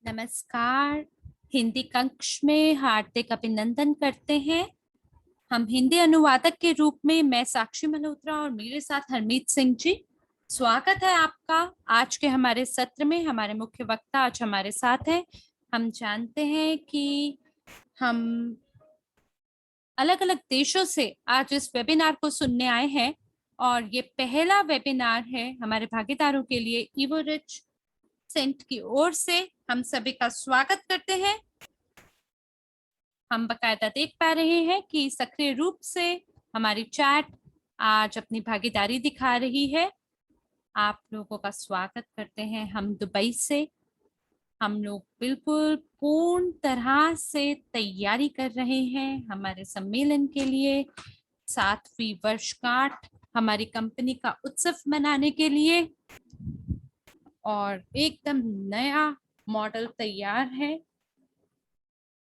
नमस्कार। हिंदी कक्ष में हार्दिक अभिनंदन करते हैं। हम हिंदी अनुवादक के रूप में मैं साक्षी मल्होत्रा और मेरे साथ हरमीत सिंह जी। स्वागत है आपका आज के हमारे सत्र में। हमारे मुख्य वक्ता आज हमारे साथ हैं। हम जानते हैं कि हम अलग अलग देशों से आज इस वेबिनार को सुनने आए हैं और ये पहला वेबिनार है हमारे भागीदारों के लिए। इवोरिच सेंट की ओर से हम सभी का स्वागत करते हैं। हम बकायदा देख पा रहे हैं कि सक्रिय रूप से हमारी चैट आज अपनी भागीदारी दिखा रही है। आप लोगों का स्वागत करते हैं। हम दुबई से हम लोग बिल्कुल पूर्ण तरह से तैयारी कर रहे हैं हमारे सम्मेलन के लिए। 7वीं वर्षगांठ हमारी कंपनी का उत्सव मनाने के लिए और एकदम नया मॉडल तैयार है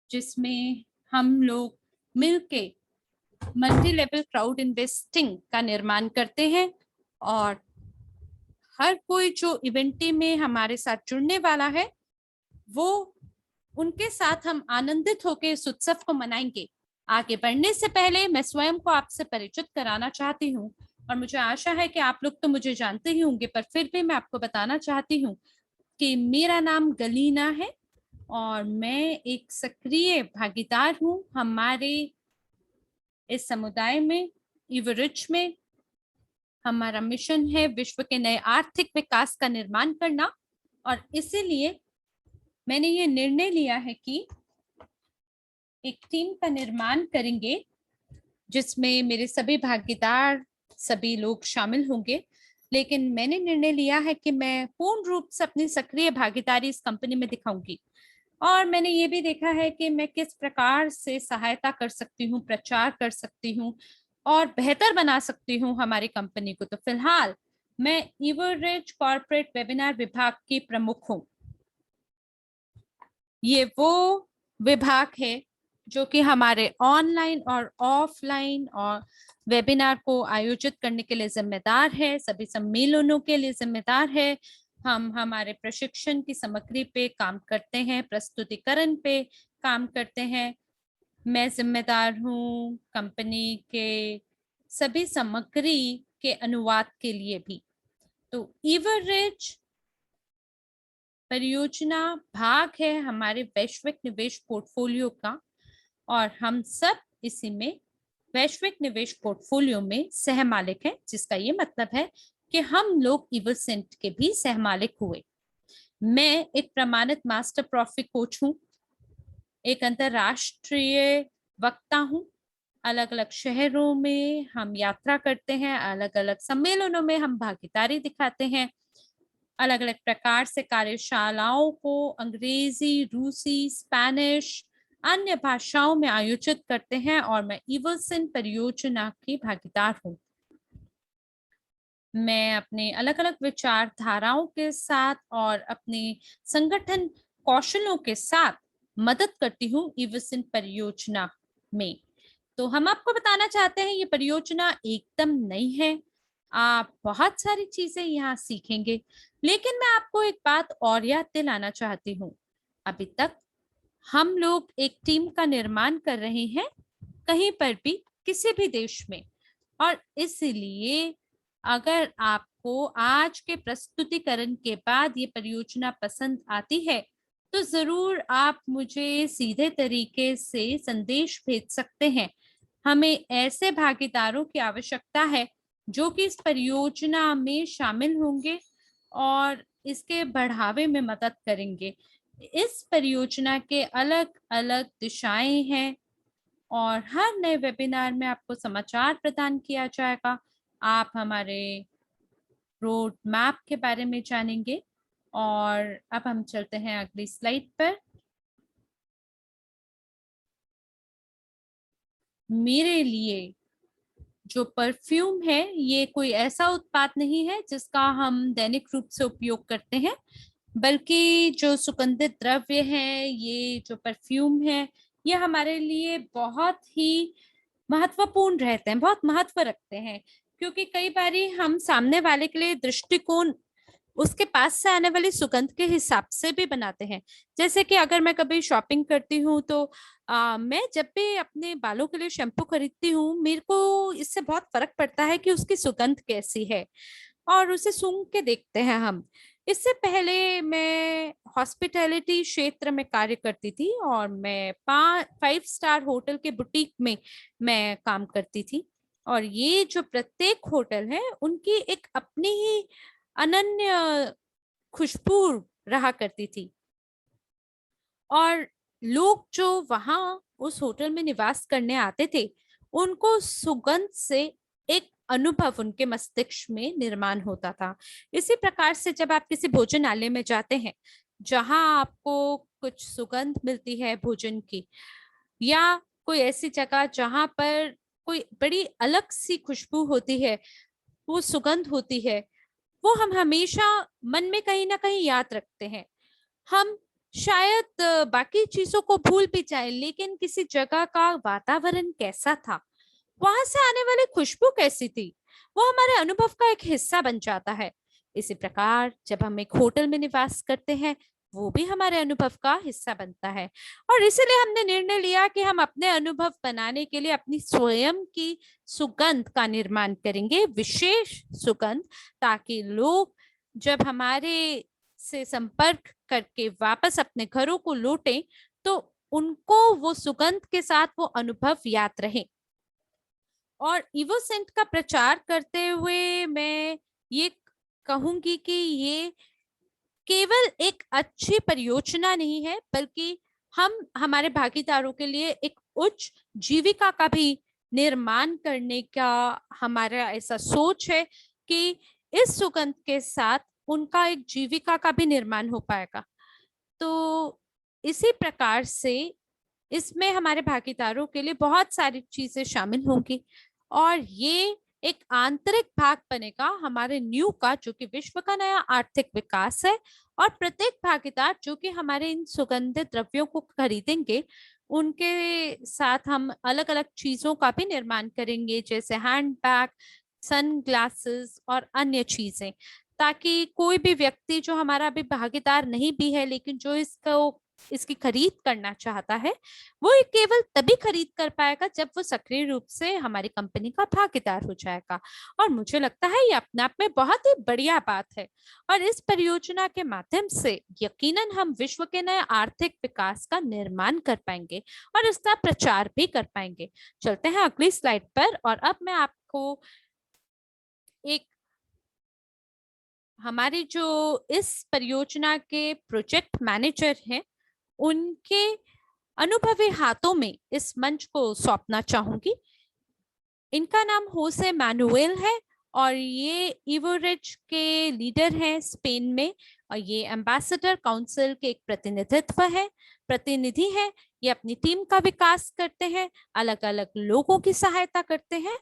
जिसमें हम लोग मिलके मल्टी लेवल क्राउड इन्वेस्टिंग का निर्माण करते हैं और हर कोई जो इवेंटी में हमारे साथ जुड़ने वाला है वो उनके साथ हम आनंदित होकर इस उत्सव को मनाएंगे। आगे बढ़ने से पहले मैं स्वयं को आपसे परिचित कराना चाहती हूँ और मुझे आशा है कि आप लोग तो मुझे जानते ही होंगे, पर फिर भी मैं आपको बताना चाहती हूँ कि मेरा नाम गलीना है और मैं एक सक्रिय भागीदार हूँ हमारे इस समुदाय में। इवरिच में हमारा मिशन है विश्व के नए आर्थिक विकास का निर्माण करना और इसीलिए मैंने ये निर्णय लिया है कि एक टीम का निर्माण करेंगे जिसमें मेरे सभी भागीदार सभी लोग शामिल होंगे। लेकिन मैंने निर्णय लिया है कि मैं पूर्ण रूप से अपनी सक्रिय भागीदारी इस कंपनी में दिखाऊंगी और मैंने ये भी देखा है कि मैं किस प्रकार से सहायता कर सकती हूँ, प्रचार कर सकती हूँ और बेहतर बना सकती हूँ हमारी कंपनी को। तो फिलहाल मैं इवरिच कॉर्पोरेट वेबिनार विभाग की प्रमुख हूँ। ये वो विभाग है जो कि हमारे ऑनलाइन और ऑफलाइन और वेबिनार को आयोजित करने के लिए जिम्मेदार है, सभी सम्मेलनों के लिए जिम्मेदार है। हम हमारे प्रशिक्षण की सामग्री पे काम करते हैं, प्रस्तुतिकरण पे काम करते हैं। मैं जिम्मेदार हूँ कंपनी के सभी सामग्री के अनुवाद के लिए भी। तो इवरिच परियोजना भाग है हमारे वैश्विक निवेश पोर्टफोलियो का और हम सब इसी में वैश्विक निवेश पोर्टफोलियो में सहमालिक हैं, जिसका ये मतलब है कि हम लोग इवरसेंट के भी सहमालिक हुए। मैं एक प्रमाणित मास्टर प्रॉफी कोच हूँ, एक अंतरराष्ट्रीय वक्ता हूँ। अलग अलग शहरों में हम यात्रा करते हैं, अलग अलग सम्मेलनों में हम भागीदारी दिखाते हैं, अलग अलग प्रकार से कार्यशालाओं को अंग्रेजी, रूसी, स्पेनिश, अन्य भाषाओं में आयोजित करते हैं और मैं इवरसेंट परियोजना की भागीदार हूँ। मैं अपने अलग अलग विचारधाराओं के साथ और अपने संगठन कौशलों के साथ मदद करती हूँ इवरसेंट परियोजना में। तो हम आपको बताना चाहते हैं ये परियोजना एकदम नई है, आप बहुत सारी चीजें यहाँ सीखेंगे। लेकिन मैं आपको एक बात और याद दिलाना चाहती हूँ, अभी तक हम लोग एक टीम का निर्माण कर रहे हैं कहीं पर भी, किसी भी देश में, और इसलिए अगर आपको आज के प्रस्तुतिकरण के बाद ये परियोजना पसंद आती है तो जरूर आप मुझे सीधे तरीके से संदेश भेज सकते हैं। हमें ऐसे भागीदारों की आवश्यकता है जो कि इस परियोजना में शामिल होंगे और इसके बढ़ावे में मदद करेंगे। इस परियोजना के अलग अलग दिशाएं हैं और हर नए वेबिनार में आपको समाचार प्रदान किया जाएगा। आप हमारे रोड मैप के बारे में जानेंगे और अब हम चलते हैं अगली स्लाइड पर। मेरे लिए जो परफ्यूम है ये कोई ऐसा उत्पाद नहीं है जिसका हम दैनिक रूप से उपयोग करते हैं, बल्कि जो सुगंधित द्रव्य है, ये जो परफ्यूम है, ये हमारे लिए बहुत ही महत्वपूर्ण रहते हैं, बहुत महत्व रखते हैं। क्योंकि कई बारी हम सामने वाले के लिए दृष्टिकोण उसके पास से आने वाली सुगंध के हिसाब से भी बनाते हैं। जैसे कि अगर मैं कभी शॉपिंग करती हूँ तो मैं जब भी अपने बालों के लिए शैम्पू खरीदती हूँ, मेरे को इससे बहुत फर्क पड़ता है कि उसकी सुगंध कैसी है, और उसे सूंघ के देखते हैं हम। इससे पहले मैं हॉस्पिटैलिटी क्षेत्र में कार्य करती थी, और मैं 5 स्टार होटल के बुटीक में मैं काम करती थी। और ये जो प्रत्येक होटल है, उनकी एक अपनी ही अनन्य खुशबू रहा करती थी। और लोग जो वहां उस होटल में निवास करने आते थे, उनको सुगंध से एक अनुभव उनके मस्तिष्क में निर्माण होता था। इसी प्रकार से जब आप किसी भोजनालय में जाते हैं, जहां आपको कुछ सुगंध मिलती है भोजन की, या कोई ऐसी जगह जहां पर कोई बड़ी अलग सी खुशबू होती है, वो सुगंध होती है, वो हम हमेशा मन में कहीं ना कहीं याद रखते हैं। हम शायद बाकी चीजों को भूल भी जाए, लेकिन किसी जगह का वातावरण कैसा था, वहां से आने वाली खुशबू कैसी थी, वो हमारे अनुभव का एक हिस्सा बन जाता है। इसी प्रकार जब हम एक होटल में निवास करते हैं, वो भी हमारे अनुभव का हिस्सा बनता है। और इसीलिए हमने निर्णय लिया कि हम अपने अनुभव बनाने के लिए अपनी स्वयं की सुगंध का निर्माण करेंगे, विशेष सुगंध, ताकि लोग जब हमारे से संपर्क करके वापस अपने घरों को लौटें, तो उनको वो सुगंध के साथ वो अनुभव याद रहे। और इवोसेंट का प्रचार करते हुए मैं ये कहूंगी कि ये केवल एक अच्छी परियोजना नहीं है, बल्कि हम हमारे भागीदारों के लिए एक उच्च जीविका का भी निर्माण करने का हमारा ऐसा सोच है कि इस सुगंध के साथ उनका एक जीविका का भी निर्माण हो पाएगा। तो इसी प्रकार से इसमें हमारे भागीदारों के लिए बहुत सारी चीजें शामिल होंगी, और ये एक आंतरिक भाग बनेगा हमारे न्यू का, जो कि विश्व का नया आर्थिक विकास है। और प्रत्येक भागीदार जो कि हमारे इन सुगंधित द्रव्यों को खरीदेंगे, उनके साथ हम अलग अलग चीजों का भी निर्माण करेंगे, जैसे हैंड बैग, सन ग्लासेस और अन्य चीजें, ताकि कोई भी व्यक्ति जो हमारा अभी भागीदार नहीं भी है, लेकिन जो इसकी खरीद करना चाहता है, वो ये केवल तभी खरीद कर पाएगा जब वो सक्रिय रूप से हमारी कंपनी का भागीदार हो जाएगा। और मुझे लगता है ये अपने आप में बहुत ही बढ़िया बात है। और इस परियोजना के माध्यम से यकीनन हम विश्व के नए आर्थिक विकास का निर्माण कर पाएंगे और इसका प्रचार भी कर पाएंगे। चलते हैं अगली स्लाइड पर, और अब मैं आपको एक हमारी जो इस परियोजना के प्रोजेक्ट मैनेजर हैं, उनके अनुभवी हाथों में इस मंच को सौंपना चाहूंगी। इनका नाम होसे मैनुएल है, और ये इवोरिच के लीडर हैं स्पेन में, और ये एम्बेसडर काउंसिल के एक प्रतिनिधि है। ये अपनी टीम का विकास करते हैं, अलग अलग लोगों की सहायता करते हैं,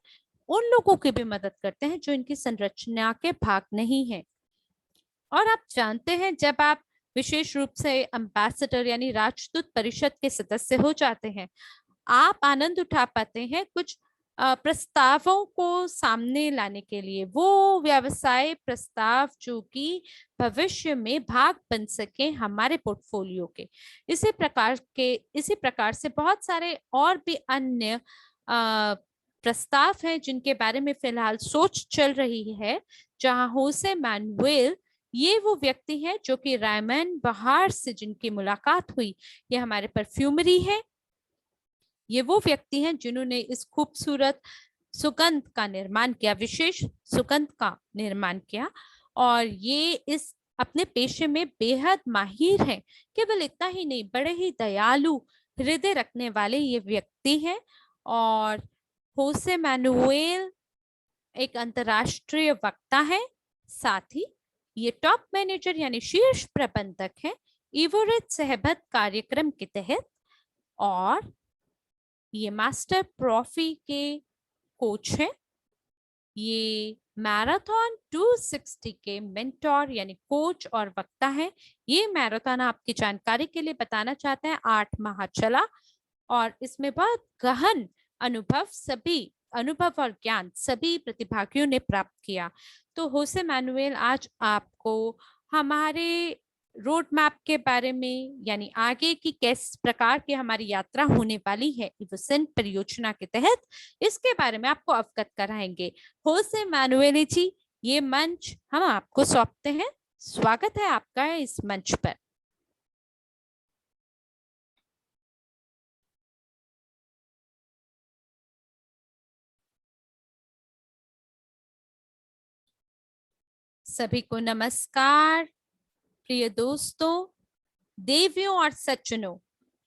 उन लोगों की भी मदद करते हैं जो इनकी संरचना के भाग नहीं है। और आप जानते हैं, जब आप विशेष रूप से एम्बेसडर यानी राजदूत परिषद के सदस्य हो जाते हैं, आप आनंद उठा पाते हैं कुछ प्रस्तावों को सामने लाने के लिए, वो व्यवसाय प्रस्ताव जो कि भविष्य में भाग बन सके हमारे पोर्टफोलियो के। इसी प्रकार से बहुत सारे और भी अन्य प्रस्ताव हैं जिनके बारे में फिलहाल सोच चल रही है, जहां होसे मैनुएल ये वो व्यक्ति है जो कि रायमन बहार से जिनकी मुलाकात हुई, ये हमारे परफ्यूमरी है। ये वो व्यक्ति हैं जिन्होंने इस खूबसूरत सुगंध का निर्माण किया, विशेष सुगंध का निर्माण किया, और ये इस अपने पेशे में बेहद माहिर हैं। केवल इतना ही नहीं, बड़े ही दयालु हृदय रखने वाले ये व्यक्ति हैं। और होसे मैनुएल एक अंतरराष्ट्रीय वक्ता है, साथ ही ये टॉप मैनेजर यानी शीर्ष प्रबंधक है इवोरिच सहबत कार्यक्रम के तहत, और ये मास्टर प्रॉफी के कोच हैं। ये मैराथन 260 के मेंटोर यानी कोच और वक्ता है। ये मैराथन आपकी जानकारी के लिए बताना चाहते हैं 8 माह चला, और इसमें बहुत गहन अनुभव सभी अनुभव और ज्ञान सभी प्रतिभागियों ने प्राप्त किया। तो होसे मैनुएल आज आपको हमारे रोड मैप के बारे में, यानी आगे की किस प्रकार की हमारी यात्रा होने वाली है इवोसेंट परियोजना के तहत, इसके बारे में आपको अवगत कराएंगे। होसे मैनुएल जी, ये मंच हम आपको सौंपते हैं। स्वागत है आपका इस मंच पर। सभी को नमस्कार। प्रिय दोस्तों, देवियों और सज्जनों,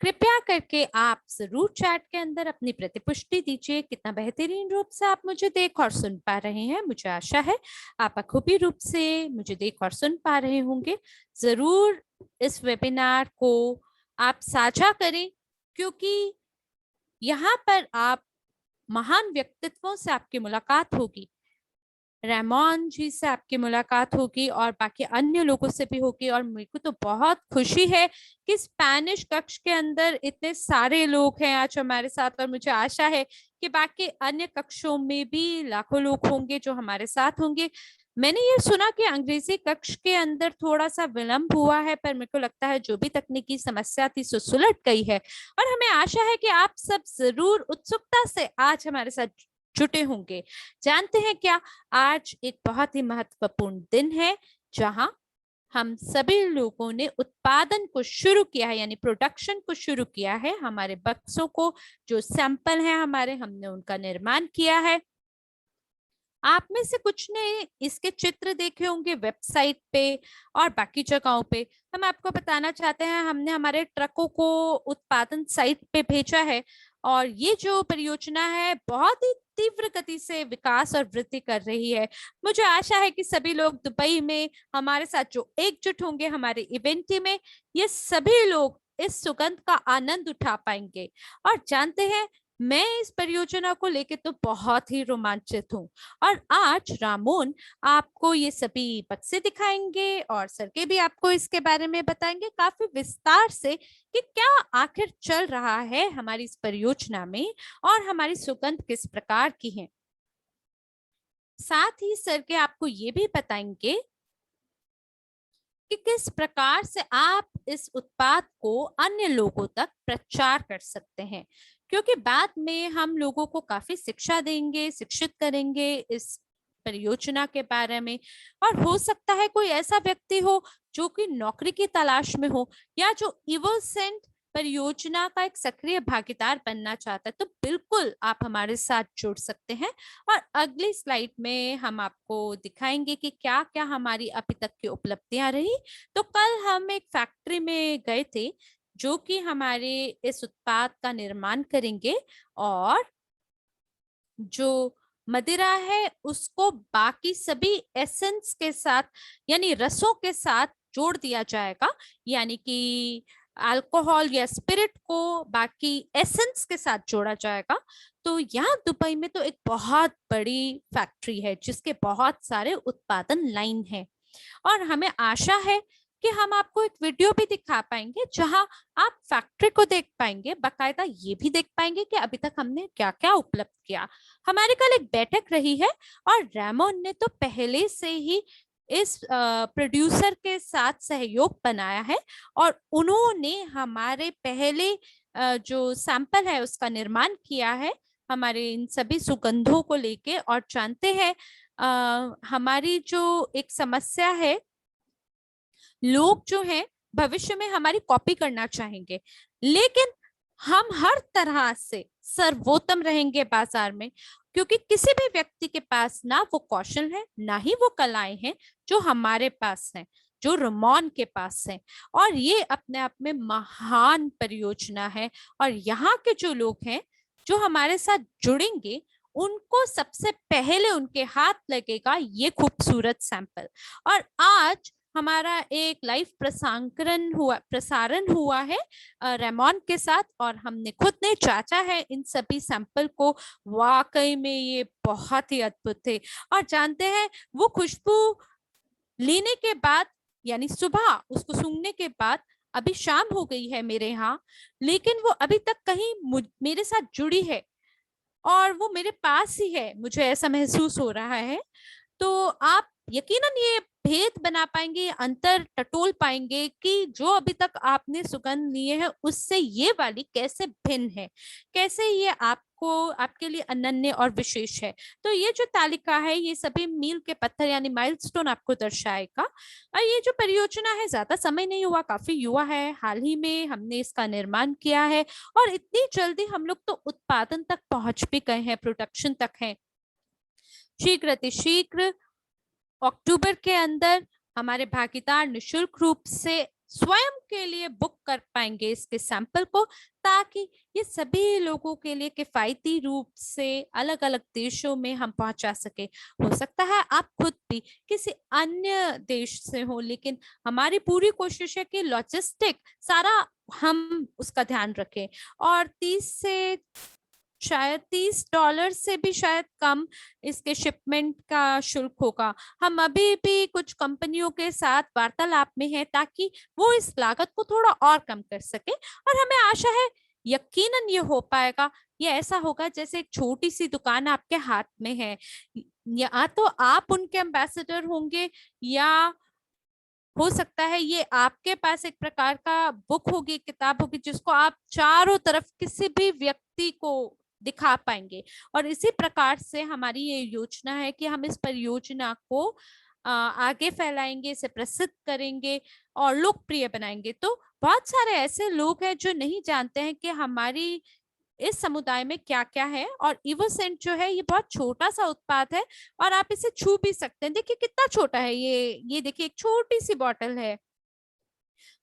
कृपया करके आप जरूर चैट के अंदर अपनी प्रतिपुष्टि दीजिए कितना बेहतरीन रूप से आप मुझे देख और सुन पा रहे हैं। मुझे आशा है आप बखूबी रूप से मुझे देख और सुन पा रहे होंगे। जरूर इस वेबिनार को आप साझा करें, क्योंकि यहाँ पर आप महान व्यक्तित्वों से आपकी मुलाकात होगी। रेमोन जी से आपकी मुलाकात होगी और बाकी अन्य लोगों से भी होगी। और मेरे को तो बहुत खुशी है कि स्पैनिश कक्ष के अंदर इतने सारे लोग हैं आज हमारे साथ, और मुझे आशा है कि बाकी अन्य कक्षों में भी लाखों लोग होंगे जो हमारे साथ होंगे। मैंने ये सुना कि अंग्रेजी कक्ष के अंदर थोड़ा सा विलंब हुआ है, पर मेरे को लगता है जो भी तकनीकी समस्या थी सो सुलझ गई है, और हमें आशा है कि आप सब जरूर उत्सुकता से आज हमारे साथ जुटे होंगे। जानते हैं क्या, आज एक बहुत ही महत्वपूर्ण दिन है जहां हम सभी लोगों ने उत्पादन को शुरू किया है, यानी प्रोडक्शन को शुरू किया है। हमारे बक्सों को, जो सैंपल हैं हमारे, हमने उनका निर्माण किया है। आप में से कुछ ने इसके चित्र देखे होंगे वेबसाइट पे और बाकी जगहों पे। हम आपको बताना चाहते हैं, हमने हमारे ट्रकों को उत्पादन साइट पे भेजा है, और ये जो परियोजना है बहुत ही तीव्र गति से विकास और वृद्धि कर रही है। मुझे आशा है कि सभी लोग दुबई में हमारे साथ जो एकजुट होंगे हमारे इवेंट में, ये सभी लोग इस सुगंध का आनंद उठा पाएंगे। और जानते हैं, मैं इस परियोजना को लेकर तो बहुत ही रोमांचित हूँ। और आज रामोन आपको ये सभी बक्से दिखाएंगे और सरके भी आपको इसके बारे में बताएंगे काफी विस्तार से कि क्या आखिर चल रहा है हमारी इस परियोजना में और हमारी सुगंध किस प्रकार की है। साथ ही सरके आपको ये भी बताएंगे कि किस प्रकार से आप इस उत्पाद को अन्य लोगों तक प्रचार कर सकते हैं, क्योंकि बाद में हम लोगों को काफी शिक्षा देंगे, शिक्षित करेंगे इस परियोजना के बारे में। और हो सकता है कोई ऐसा व्यक्ति हो जो कि नौकरी की तलाश में हो, या जो इवोसेंट परियोजना का एक सक्रिय भागीदार बनना चाहता है, तो बिल्कुल आप हमारे साथ जुड़ सकते हैं। और अगली स्लाइड में हम आपको दिखाएंगे कि क्या क्या हमारी अभी तक की उपलब्धियां रही। तो कल हम एक फैक्ट्री में गए थे जो कि हमारे इस उत्पाद का निर्माण करेंगे, और जो मदिरा है उसको बाकी सभी एसेंस के साथ, यानी रसों के साथ जोड़ दिया जाएगा, यानी कि अल्कोहल या स्पिरिट को बाकी एसेंस के साथ जोड़ा जाएगा। तो यहाँ दुबई में तो एक बहुत बड़ी फैक्ट्री है जिसके बहुत सारे उत्पादन लाइन है, और हमें आशा है कि हम आपको एक वीडियो भी दिखा पाएंगे जहां आप फैक्ट्री को देख पाएंगे, बकायदा ये भी देख पाएंगे कि अभी तक हमने क्या क्या उपलब्ध किया। हमारी कल एक बैठक रही है, और रेमोन ने तो पहले से ही इस प्रोड्यूसर के साथ सहयोग बनाया है, और उन्होंने हमारे पहले जो सैंपल है उसका निर्माण किया है हमारे इन सभी सुगंधों को लेके। और जानते हैं, हमारी जो एक समस्या है, लोग जो हैं भविष्य में हमारी कॉपी करना चाहेंगे, लेकिन हम हर तरह से सर्वोत्तम रहेंगे बाजार में, क्योंकि किसी भी व्यक्ति के पास ना वो कौशल है ना ही वो कलाएं हैं जो हमारे पास हैं, जो रेमोन के पास है। और ये अपने आप में महान परियोजना है, और यहाँ के जो लोग हैं जो हमारे साथ जुड़ेंगे उनको सबसे पहले उनके हाथ लगेगा ये खूबसूरत सैंपल। और आज हमारा एक लाइव प्रसारण हुआ है रेमोन के साथ, और हमने खुद ने जांचा है इन सभी सैंपल को। वाकई में ये बहुत ही अद्भुत थे। और जानते हैं, वो खुशबू लेने के बाद, यानी सुबह उसको सूंघने के बाद, अभी शाम हो गई है मेरे यहाँ, लेकिन वो अभी तक कहीं मेरे साथ जुड़ी है। और वो मेरे पास ही है, मुझे ऐसा महसूस हो रहा है, तो आप यकीनन ये भेद बना पाएंगे, अंतर टटोल पाएंगे कि जो अभी तक आपने सुगंध लिए है उससे ये वाली कैसे भिन्न है, कैसे ये आपको, आपके लिए अनन्य और विशेष है। तो ये जो तालिका है ये सभी मील के पत्थर यानी माइलस्टोन आपको दर्शाएगा। और ये जो परियोजना है ज्यादा समय नहीं हुआ, काफी युवा है, हाल ही में हमने इसका निर्माण किया है और इतनी जल्दी हम लोग तो उत्पादन तक पहुंच भी गए हैं, प्रोडक्शन तक है। शीघ्र अतिशीघ्र अक्टूबर के अंदर हमारे भागीदार निशुल्क रूप से स्वयं के लिए बुक कर पाएंगे इसके सैंपल को, ताकि ये सभी लोगों के लिए किफायती रूप से अलग अलग देशों में हम पहुंचा सके। हो सकता है आप खुद भी किसी अन्य देश से हो, लेकिन हमारी पूरी कोशिश है कि लॉजिस्टिक सारा हम उसका ध्यान रखें। और 30 से शायद $30 से भी शायद कम इसके शिपमेंट का शुल्क होगा। हम अभी भी कुछ कंपनियों के साथ वार्तालाप में हैं ताकि वो इस लागत को थोड़ा और कम कर सके, और हमें आशा है यकीनन ये हो पाएगा। ये ऐसा होगा जैसे एक छोटी सी दुकान आपके हाथ में है, या तो आप उनके एम्बेसडर होंगे, या हो सकता है ये आपके पास एक प्रकार का बुक होगी, किताब होगी, जिसको आप चारों तरफ किसी भी व्यक्ति को दिखा पाएंगे। और इसी प्रकार से हमारी ये योजना है कि हम इस परियोजना को आगे फैलाएंगे, इसे प्रसिद्ध करेंगे और लोकप्रिय बनाएंगे। तो बहुत सारे ऐसे लोग हैं जो नहीं जानते हैं कि हमारी इस समुदाय में क्या क्या है, और इवोसेंट जो है ये बहुत छोटा सा उत्पाद है और आप इसे छू भी सकते हैं। देखिए कितना छोटा है ये देखिए एक छोटी सी बॉटल है,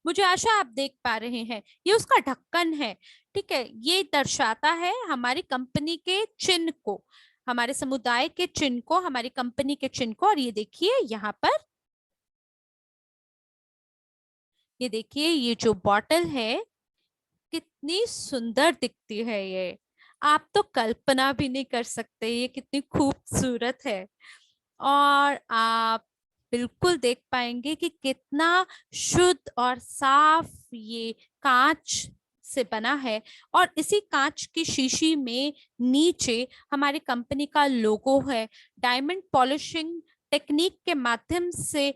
मुझे आशा आप देख पा रहे हैं, ये उसका ढक्कन है। ठीक है, ये दर्शाता है हमारी कंपनी के चिन्ह को, हमारे समुदाय के चिन्ह को, हमारी कंपनी के चिन्ह को। और ये देखिए यहाँ पर, ये देखिए ये जो बॉटल है कितनी सुंदर दिखती है, ये आप तो कल्पना भी नहीं कर सकते ये कितनी खूबसूरत है। और आप बिल्कुल देख पाएंगे कि कितना शुद्ध और साफ ये कांच से बना है, और इसी कांच की शीशी में नीचे हमारी कंपनी का लोगो है। डायमंड पॉलिशिंग टेक्निक के माध्यम से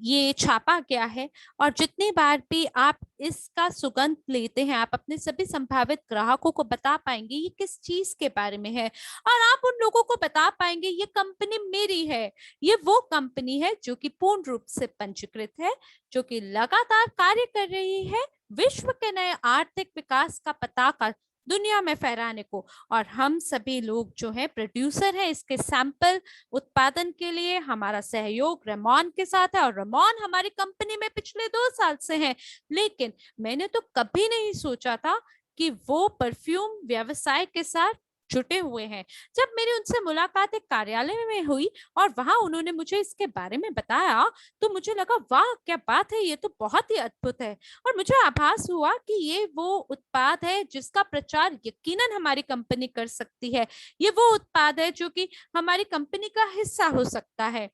ये छापा गया है। और जितनी बार भी आप इसका सुगंध लेते हैं, आप अपने सभी संभावित ग्राहकों को बता पाएंगे ये किस चीज के बारे में है, और आप उन लोगों को बता पाएंगे ये कंपनी मेरी है। ये वो कंपनी है जो कि पूर्ण रूप से पंजीकृत है, जो कि लगातार कार्य कर रही है विश्व के नए आर्थिक विकास का पताका दुनिया में फहराने को। और हम सभी लोग जो है प्रोड्यूसर हैं इसके सैंपल उत्पादन के लिए। हमारा सहयोग रेमॉन के साथ है, और रेमॉन हमारी कंपनी में पिछले 2 साल से है। लेकिन मैंने तो कभी नहीं सोचा था कि वो परफ्यूम व्यवसाय के साथ जुटे हुए हैं। जब मेरी उनसे मुलाकात एक कार्यालय में हुई और वहां उन्होंने मुझे इसके बारे में बताया, तो मुझे लगा वाह क्या बात है, ये तो बहुत ही अद्भुत है। और मुझे आभास हुआ कि ये वो उत्पाद है जिसका प्रचार यकीनन हमारी कंपनी कर सकती है। ये वो उत्पाद है जो कि हमारी कंपनी का हिस्सा हो सकता है।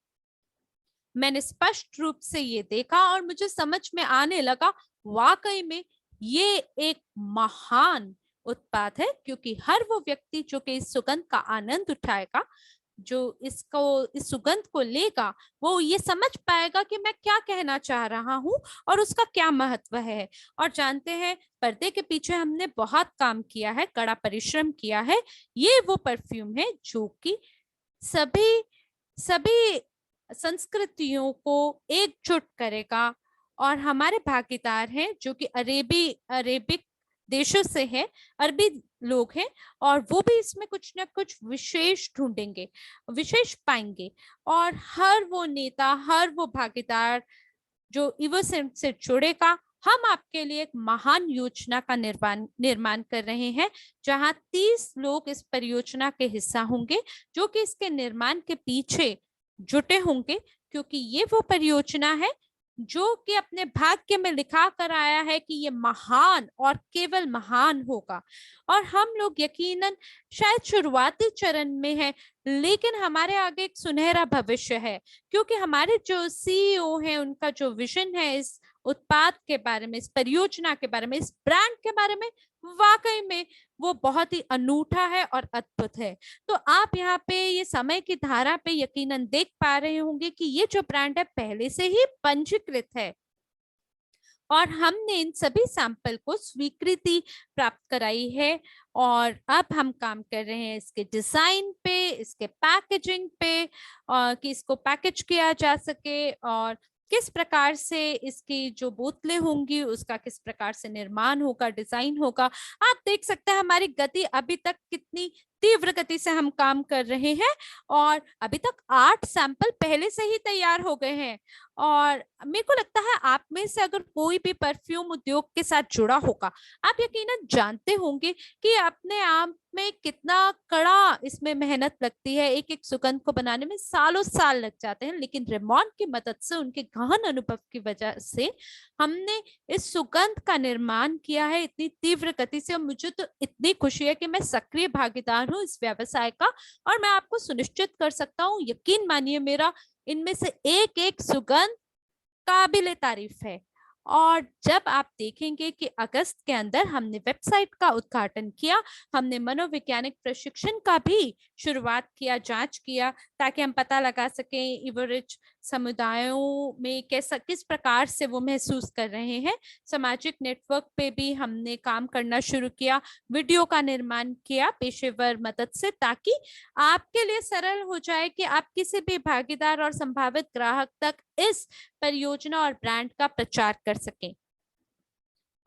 मैंने स्पष्ट रूप से ये देखा और मुझे समझ में आने लगा वाकई में ये एक महान उत्पाद है, क्योंकि हर वो व्यक्ति जो कि इस सुगंध का आनंद उठाएगा, जो इसको इस सुगंध को लेगा, वो ये समझ पाएगा कि मैं क्या कहना चाह रहा हूँ और उसका क्या महत्व है। और जानते हैं पर्दे के पीछे हमने बहुत काम किया है, कड़ा परिश्रम किया है। ये वो परफ्यूम है जो कि सभी सभी संस्कृतियों को एकजुट करेगा। और हमारे भागीदार हैं जो कि अरेबिक देशों से हैं, अरबी लोग हैं, और वो भी इसमें कुछ ना कुछ विशेष ढूंढेंगे, विशेष पाएंगे। और हर वो नेता, हर वो भागीदार जो इवोसेंट से जुड़ेगा, हम आपके लिए एक महान योजना का निर्माण कर रहे हैं, जहां 30 लोग इस परियोजना के हिस्सा होंगे, जो कि इसके निर्माण के पीछे जुटे होंगे। क्योंकि ये वो परियोजना है जो कि अपने भाग्य में लिखा कर आया है कि ये महान और केवल महान होगा। और हम लोग यकीनन शायद शुरुआती चरण में है, लेकिन हमारे आगे एक सुनहरा भविष्य है, क्योंकि हमारे जो सीईओ हैं उनका जो विजन है इस उत्पाद के बारे में, इस परियोजना के बारे में, इस ब्रांड के बारे में, वाकई में वो बहुत ही अनूठा है और अद्भुत है। तो आप यहाँ पे ये समय की धारा पे यकीनन देख पा रहे होंगे कि ये जो ब्रांड है पहले से ही पंजीकृत है और हमने इन सभी सैंपल को स्वीकृति प्राप्त कराई है। और अब हम काम कर रहे हैं इसके डिजाइन पे, इसके पैकेजिंग पे, और कि इसको पैकेज किया जा सके और किस प्रकार से इसकी जो बोतलें होंगी उसका किस प्रकार से निर्माण होगा, डिजाइन होगा। आप देख सकते हैं हमारी गति अभी तक कितनी तीव्र गति से हम काम कर रहे हैं और अभी तक 8 सैंपल पहले से ही तैयार हो गए हैं। और मेरे को लगता है आप में से अगर कोई भी परफ्यूम उद्योग के साथ जुड़ा होगा, आप यकीनन जानते होंगे कि अपने आप में कितना कड़ा इसमें मेहनत लगती है। एक एक सुगंध को बनाने में सालों साल लग जाते हैं, लेकिन रेमॉन की मदद से, उनके गहन अनुभव की वजह से हमने इस सुगंध का निर्माण किया है इतनी तीव्र गति से। और मुझे तो इतनी खुशी है कि मैं सक्रिय भागीदार हूँ इस व्यवसाय का और मैं आपको सुनिश्चित कर सकता हूँ, यकीन मानिए मेरा, इनमें से एक एक सुगंध काबिले तारीफ है। और जब आप देखेंगे कि अगस्त के अंदर हमने वेबसाइट का उद्घाटन किया, हमने मनोवैज्ञानिक प्रशिक्षण का भी शुरुआत किया, जांच किया, ताकि हम पता लगा सकें इवोरिच समुदायों में कैसा, किस प्रकार से वो महसूस कर रहे हैं। सामाजिक नेटवर्क पे भी हमने काम करना शुरू किया, वीडियो का निर्माण किया पेशेवर मदद से, ताकि आपके लिए सरल हो जाए कि आप किसी भी भागीदार और संभावित ग्राहक तक इस परियोजना और ब्रांड का प्रचार कर सकें।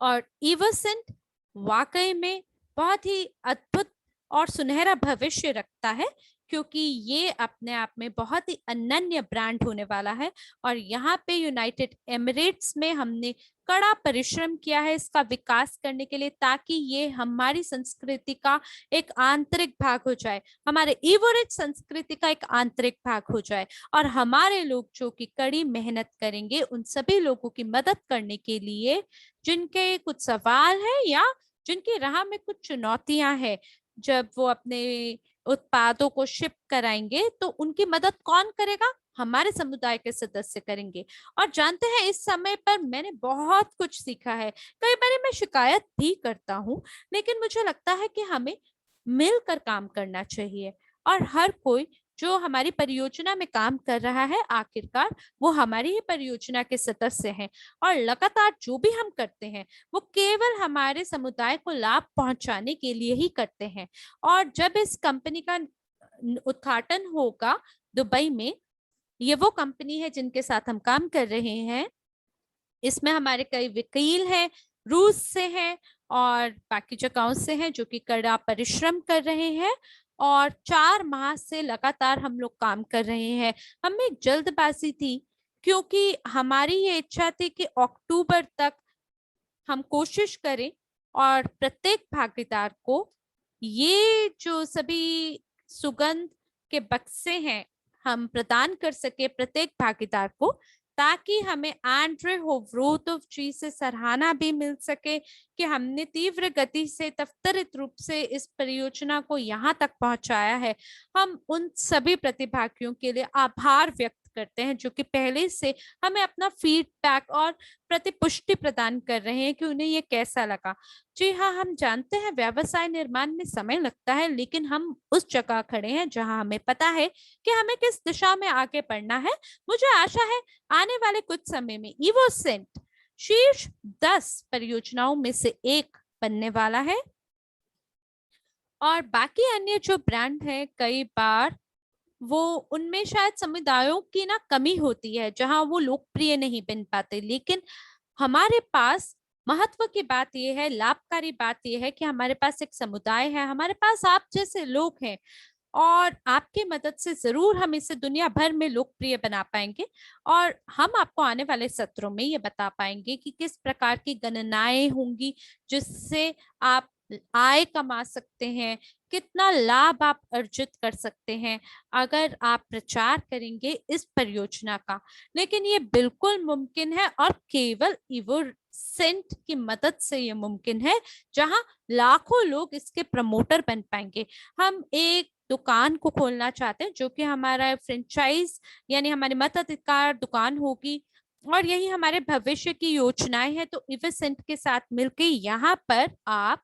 और इवोसेंट वाकई में बहुत ही अद्भुत और सुनहरा भविष्य रखता है, क्योंकि ये अपने आप में बहुत ही अनन्य ब्रांड होने वाला है। और यहाँ पे यूनाइटेड एमिरेट्स में हमने कड़ा परिश्रम किया है इसका विकास करने के लिए, ताकि ये हमारी संस्कृति का एक आंतरिक भाग हो जाए, हमारे इवोरिच संस्कृति का एक आंतरिक भाग हो जाए। और हमारे लोग जो कि कड़ी मेहनत करेंगे, उन सभी लोगों की मदद करने के लिए जिनके कुछ सवाल है या जिनकी राह में कुछ चुनौतियां हैं, जब वो अपने उत्पादों को शिप कराएंगे तो उनकी मदद कौन करेगा? हमारे समुदाय के सदस्य करेंगे। और जानते हैं इस समय पर मैंने बहुत कुछ सीखा है। कई बार मैं शिकायत भी करता हूँ, लेकिन मुझे लगता है कि हमें मिलकर काम करना चाहिए और हर कोई जो हमारी परियोजना में काम कर रहा है, आखिरकार वो हमारी ही परियोजना के सदस्य हैं। और लगातार जो भी हम करते हैं वो केवल हमारे समुदाय को लाभ पहुंचाने के लिए ही करते हैं। और जब इस कंपनी का उद्घाटन होगा दुबई में, ये वो कंपनी है जिनके साथ हम काम कर रहे हैं, इसमें हमारे कई वकील हैं, रूस से हैं और बाकी जगहों से हैं, जो कि कड़ा परिश्रम कर रहे हैं। और 4 माह से लगातार हम लोग काम कर रहे हैं। हमें एक जल्दबाजी थी, क्योंकि हमारी ये इच्छा थी कि अक्टूबर तक हम कोशिश करें और प्रत्येक भागीदार को ये जो सभी सुगंध के बक्से हैं हम प्रदान कर सके प्रत्येक भागीदार को, ताकि हमें एंड्रे होवरोतोव जी से सराहना भी मिल सके कि हमने तीव्र गति से, त्वरित रूप से इस परियोजना को यहाँ तक पहुंचाया है। हम उन सभी प्रतिभागियों के लिए आभार व्यक्त करते हैं जो कि पहले से हमें अपना फीडबैक और प्रतिपुष्टि प्रदान कर रहे हैं कि उन्हें ये कैसा लगा। जी हाँ, हम जानते हैं व्यवसाय निर्माण में समय लगता है, लेकिन हम उस जगह खड़े हैं जहां हमें पता है कि हमें किस दिशा में आगे बढ़ना है। मुझे आशा है आने वाले कुछ समय में इवोसेंट शीर्ष 10 परियोजनाओं में से एक बनने वाला है। और बाकी अन्य जो ब्रांड है, कई बार वो उनमें शायद समुदायों की ना कमी होती है जहां वो लोकप्रिय नहीं बन पाते। लेकिन हमारे पास महत्व की बात यह है, लाभकारी बात यह है कि हमारे पास एक समुदाय है, हमारे पास आप जैसे लोग हैं और आपकी मदद से जरूर हम इसे दुनिया भर में लोकप्रिय बना पाएंगे। और हम आपको आने वाले सत्रों में ये बता पाएंगे कि किस प्रकार की गणनाएं होंगी जिससे आप आय कमा सकते हैं, कितना लाभ आप अर्जित कर सकते हैं अगर आप प्रचार करेंगे इस परियोजना का। लेकिन ये बिल्कुल मुमकिन है और केवल इवोसेंट की मदद से ये मुमकिन है, जहां लाखों लोग इसके प्रमोटर बन पाएंगे। हम एक दुकान को खोलना चाहते हैं जो कि हमारा फ्रेंचाइज यानी हमारी मताधिकार दुकान होगी, और यही हमारे भविष्य की योजनाएं हैं। तो इवसेंट के साथ मिलकर यहाँ पर आप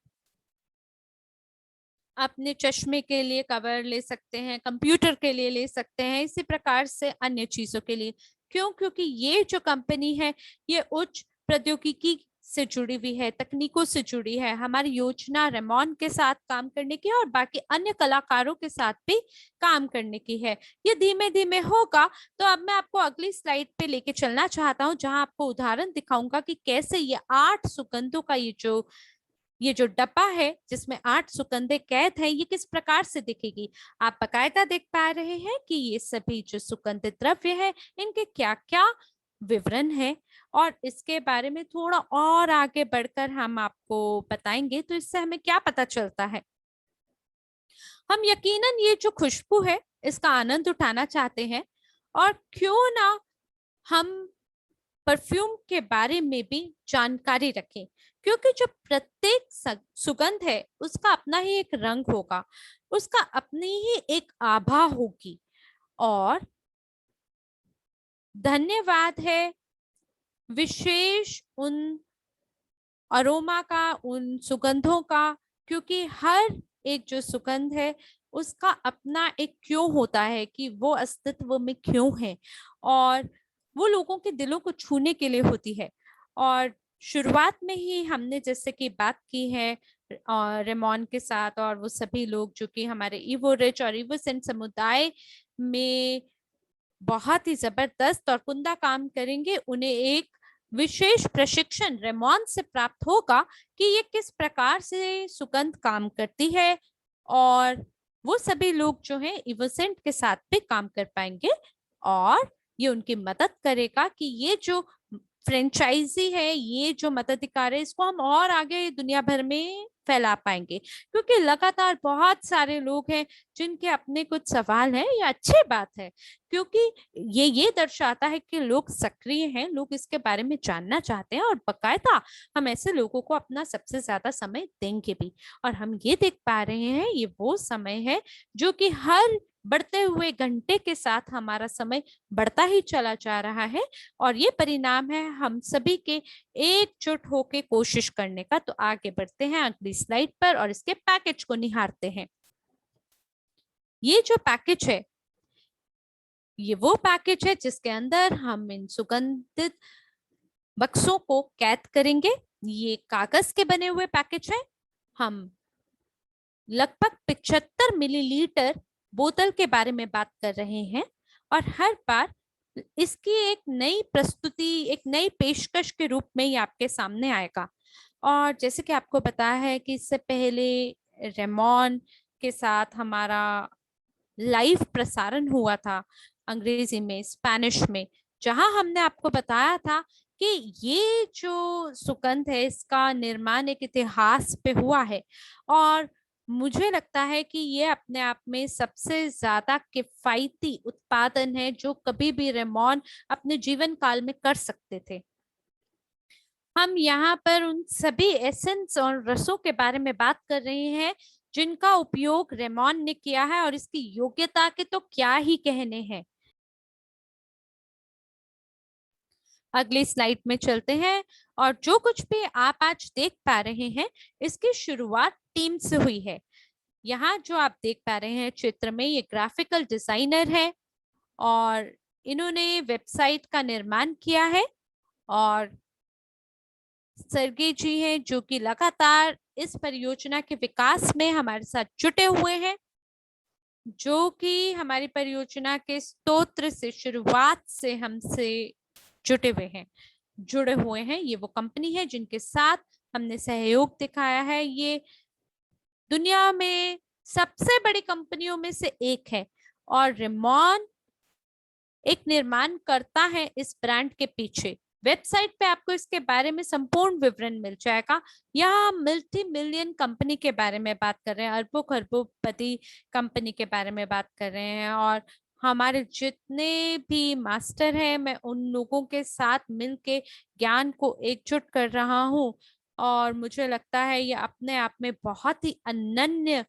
अपने चश्मे के लिए कवर ले सकते हैं, कंप्यूटर के लिए ले सकते हैं, इसी प्रकार से अन्य चीजों के लिए। क्यों? क्योंकि ये जो कंपनी है ये उच्च प्रौद्योगिकी से जुड़ी हुई है, तकनीकों से जुड़ी है। हमारी योजना रेमॉन के साथ काम करने की है और बाकी अन्य कलाकारों के साथ भी काम करने की है। ये धीमे धीमे होगा। तो अब मैं आपको अगली स्लाइड पे लेके चलना चाहता हूँ, जहां आपको उदाहरण दिखाऊंगा कि कैसे ये 8 सुगंधों का ये जो डब्बा है जिसमें 8 सुगंधे कैद है, ये किस प्रकार से दिखेगी। आप बकायदा देख पा रहे हैं कि ये सभी जो सुगंधित द्रव्य है इनके क्या क्या विवरण है। और इसके बारे में थोड़ा और आगे बढ़कर हम आपको बताएंगे। तो इससे हमें क्या पता चलता है, हम यकीनन ये जो खुशबू है इसका आनंद उठाना चाहते हैं। और क्यों ना हम परफ्यूम के बारे में भी जानकारी रखें, क्योंकि जो प्रत्येक सुगंध है उसका अपना ही एक रंग होगा, उसका अपनी ही एक आभा होगी। और धन्यवाद है विशेष उन अरोमा का, उन सुगंधों का, क्योंकि हर एक जो सुगंध है उसका अपना एक क्यों होता है कि वो अस्तित्व में क्यों है, और वो लोगों के दिलों को छूने के लिए होती है। और शुरुआत में ही हमने जैसे कि बात की है रेमॉन के साथ, और वो सभी लोग जो कि हमारे इवो रिच और इवोसेंट समुदाय में बहुत ही जबरदस्त और कुंदा काम करेंगे, उन्हें एक विशेष प्रशिक्षण रेमॉन से प्राप्त होगा कि ये किस प्रकार से सुगंध काम करती है। और वो सभी लोग जो हैं इवोसेंट के साथ भी काम कर पाएंगे, और ये उनकी मदद करेगा कि ये जो फ्रेंचाइजी है, ये जो मताधिकार है, इसको हम और आगे दुनिया भर में फैला पाएंगे। क्योंकि लगातार बहुत सारे लोग हैं जिनके अपने कुछ सवाल हैं। ये अच्छी बात है, क्योंकि ये दर्शाता है कि लोग सक्रिय हैं, लोग इसके बारे में जानना चाहते हैं, और बकायदा हम ऐसे लोगों को अपना सबसे ज्यादा समय देंगे भी। और हम ये देख पा रहे हैं ये वो समय है जो कि हर बढ़ते हुए घंटे के साथ हमारा समय बढ़ता ही चला जा रहा है। और ये परिणाम है हम सभी के एकजुट होके कोशिश करने का। तो आगे बढ़ते हैं अगली स्लाइड पर और इसके पैकेज को निहारते हैं। ये जो पैकेज है ये वो पैकेज है जिसके अंदर हम इन सुगंधित बक्सों को कैद करेंगे। ये कागज के बने हुए पैकेज है। हम लगभग 75 मिलीलीटर बोतल के बारे में बात कर रहे हैं, और हर बार इसकी एक नई प्रस्तुति, एक नई पेशकश के रूप में ये आपके सामने आएगा। और जैसे कि आपको पता है कि इससे पहले रेमॉन के साथ हमारा लाइव प्रसारण हुआ था अंग्रेजी में, स्पेनिश में, जहां हमने आपको बताया था कि ये जो सुगंध है इसका निर्माण एक इतिहास पे हुआ है। और मुझे लगता है कि ये अपने आप में सबसे ज्यादा किफायती उत्पादन है जो कभी भी रेमॉन अपने जीवन काल में कर सकते थे। हम यहाँ पर उन सभी एसेंस और रसों के बारे में बात कर रहे हैं जिनका उपयोग रेमॉन ने किया है, और इसकी योग्यता के तो क्या ही कहने हैं। अगली स्लाइड में चलते हैं। और जो कुछ भी आप आज देख पा रहे हैं इसकी शुरुआत टीम से हुई है। यहाँ जो आप देख पा रहे हैं चित्र में, ये ग्राफिकल डिजाइनर है और इन्होंने वेबसाइट का निर्माण किया है। और सर्गे जी हैं जो कि लगातार इस परियोजना के विकास में हमारे साथ जुटे हुए हैं, जो कि हमारी परियोजना के स्तोत्र से, शुरुआत से हमसे जुड़े हुए हैं। ये वो कंपनी है जिनके साथ हमने सहयोग दिखाया है। ये दुनिया में सबसे बड़ी कंपनियों में से एक है, और रेमॉन एक निर्माण करता है इस ब्रांड के पीछे। वेबसाइट पे आपको इसके बारे में संपूर्ण विवरण मिल जाएगा। यहाँ हम मल्टी मिलियन कंपनी के बारे में बात कर रहे हैं, अरबों खरबों कंपनी के बारे में बात कर रहे हैं। और हमारे जितने भी मास्टर हैं, मैं उन लोगों के साथ मिलके ज्ञान को एकजुट कर रहा हूँ। और मुझे लगता है ये अपने आप में बहुत ही अनन्य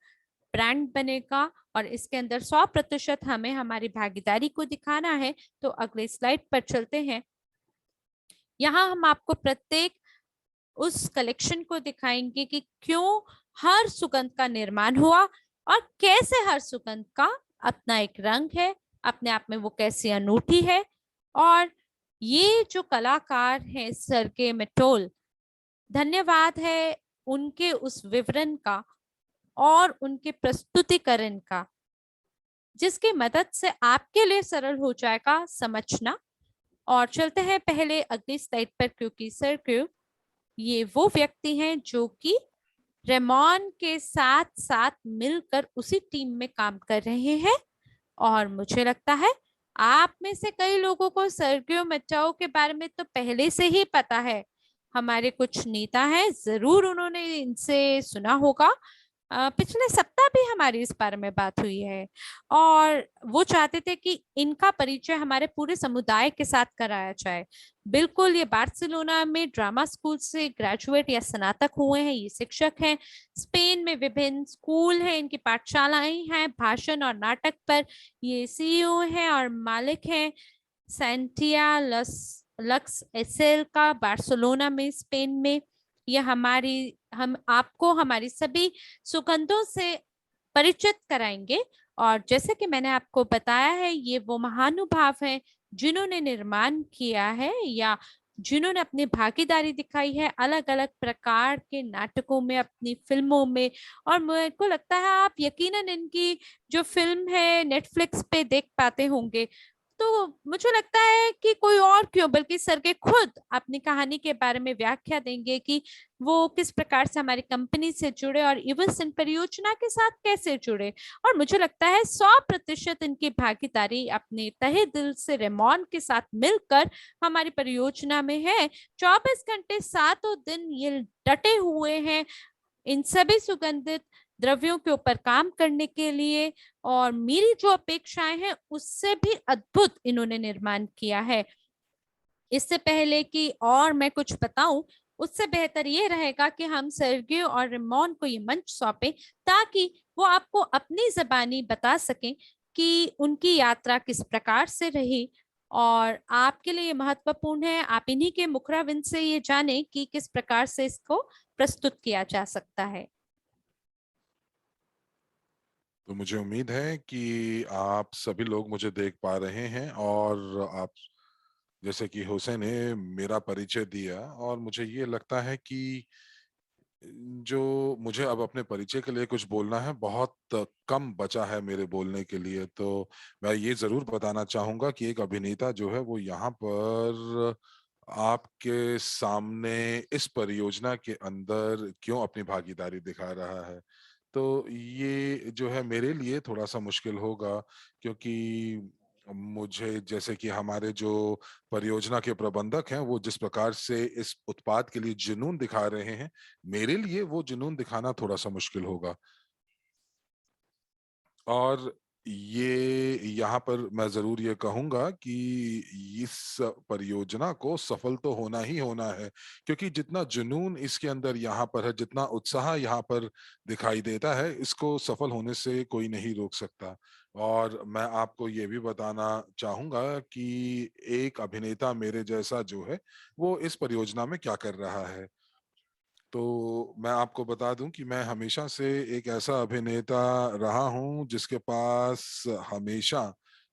ब्रांड बनेगा, और इसके अंदर 100% हमें हमारी भागीदारी को दिखाना है। तो अगले स्लाइड पर चलते हैं। यहाँ हम आपको प्रत्येक उस कलेक्शन को दिखाएंगे कि क्यों हर सुगंध का निर्माण हुआ और कैसे हर सुगंध का अपना एक रंग है, अपने आप में वो कैसी अनूठी है। और ये जो कलाकार हैं सर्गे मेटोल, धन्यवाद है उनके उस विवरण का और उनके प्रस्तुतिकरण का, जिसकी मदद से आपके लिए सरल हो जाएगा समझना। और चलते हैं पहले अगली स्लाइड पर, क्योंकि सर्गो ये वो व्यक्ति हैं जो कि रेमॉन के साथ साथ मिलकर उसी टीम में काम कर रहे हैं। और मुझे लगता है आप में से कई लोगों को सर्गियो मेटाओ के बारे में तो पहले से ही पता है। हमारे कुछ नेता हैं, जरूर उन्होंने इनसे सुना होगा। पिछले सप्ताह भी हमारी इस बारे में बात हुई है और वो चाहते थे कि इनका परिचय हमारे पूरे समुदाय के साथ कराया जाए। बिल्कुल, ये बार्सिलोना में ड्रामा स्कूल से ग्रेजुएट या स्नातक हुए हैं, ये शिक्षक हैं। स्पेन में विभिन्न स्कूल हैं, इनकी पाठशालाएं हैं भाषण और नाटक पर। ये सीईओ हैं और मालिक हैं सेंटिया लक्स एसेल का, बार्सिलोना में, स्पेन में। ये हम आपको हमारी सभी सुगंधों से परिचित कराएंगे। और जैसे कि मैंने आपको बताया है, ये वो महानुभाव हैं जिन्होंने निर्माण किया है या जिन्होंने अपनी भागीदारी दिखाई है अलग अलग प्रकार के नाटकों में, अपनी फिल्मों में। और मेरे को लगता है आप यकीनन इनकी जो फिल्म है नेटफ्लिक्स पे देख पाते होंगे। तो मुझे लगता है कि कोई और क्यों बल्कि सरगे खुद अपनी कहानी के बारे में व्याख्या देंगे कि वो किस प्रकार से हमारी कंपनी से जुड़े और इवसन परियोजना के साथ कैसे जुड़े। और मुझे लगता है 100% इनकी भागीदारी अपने तहे दिल से रेमॉन के साथ मिलकर हमारी परियोजना में है। 24 घंटे सातों दिन ये डटे हुए हैं इन सभी सुगंधित द्रव्यों के ऊपर काम करने के लिए। और मेरी जो अपेक्षाएं हैं उससे भी अद्भुत इन्होंने निर्माण किया है। इससे पहले कि और मैं कुछ बताऊं, उससे बेहतर ये रहेगा कि हम सर्गियो और रेमोन को ये मंच सौंपे ताकि वो आपको अपनी जबानी बता सकें कि उनकी यात्रा किस प्रकार से रही। और आपके लिए ये महत्वपूर्ण है, आप इन्हीं के मुखराविंद से ये जाने कि किस प्रकार से इसको प्रस्तुत किया जा सकता है। तो मुझे उम्मीद है कि आप सभी लोग मुझे देख पा रहे हैं, और आप जैसे कि हुसैन ने मेरा परिचय दिया, और मुझे ये लगता है कि जो मुझे अब अपने परिचय के लिए कुछ बोलना है, बहुत कम बचा है मेरे बोलने के लिए। तो मैं ये जरूर बताना चाहूंगा कि एक अभिनेता जो है वो यहाँ पर आपके सामने इस परियोजना के अंदर क्यों अपनी भागीदारी दिखा रहा है। तो ये जो है मेरे लिए थोड़ा सा मुश्किल होगा, क्योंकि मुझे, जैसे कि हमारे जो परियोजना के प्रबंधक हैं, वो जिस प्रकार से इस उत्पाद के लिए जुनून दिखा रहे हैं, मेरे लिए वो जुनून दिखाना थोड़ा सा मुश्किल होगा। और ये यहाँ पर मैं जरूर ये कहूंगा कि इस परियोजना को सफल तो होना ही होना है, क्योंकि जितना जुनून इसके अंदर यहाँ पर है, जितना उत्साह यहाँ पर दिखाई देता है, इसको सफल होने से कोई नहीं रोक सकता। और मैं आपको ये भी बताना चाहूंगा कि एक अभिनेता मेरे जैसा जो है वो इस परियोजना में क्या कर रहा है। तो मैं आपको बता दूं कि मैं हमेशा से एक ऐसा अभिनेता रहा हूं जिसके पास हमेशा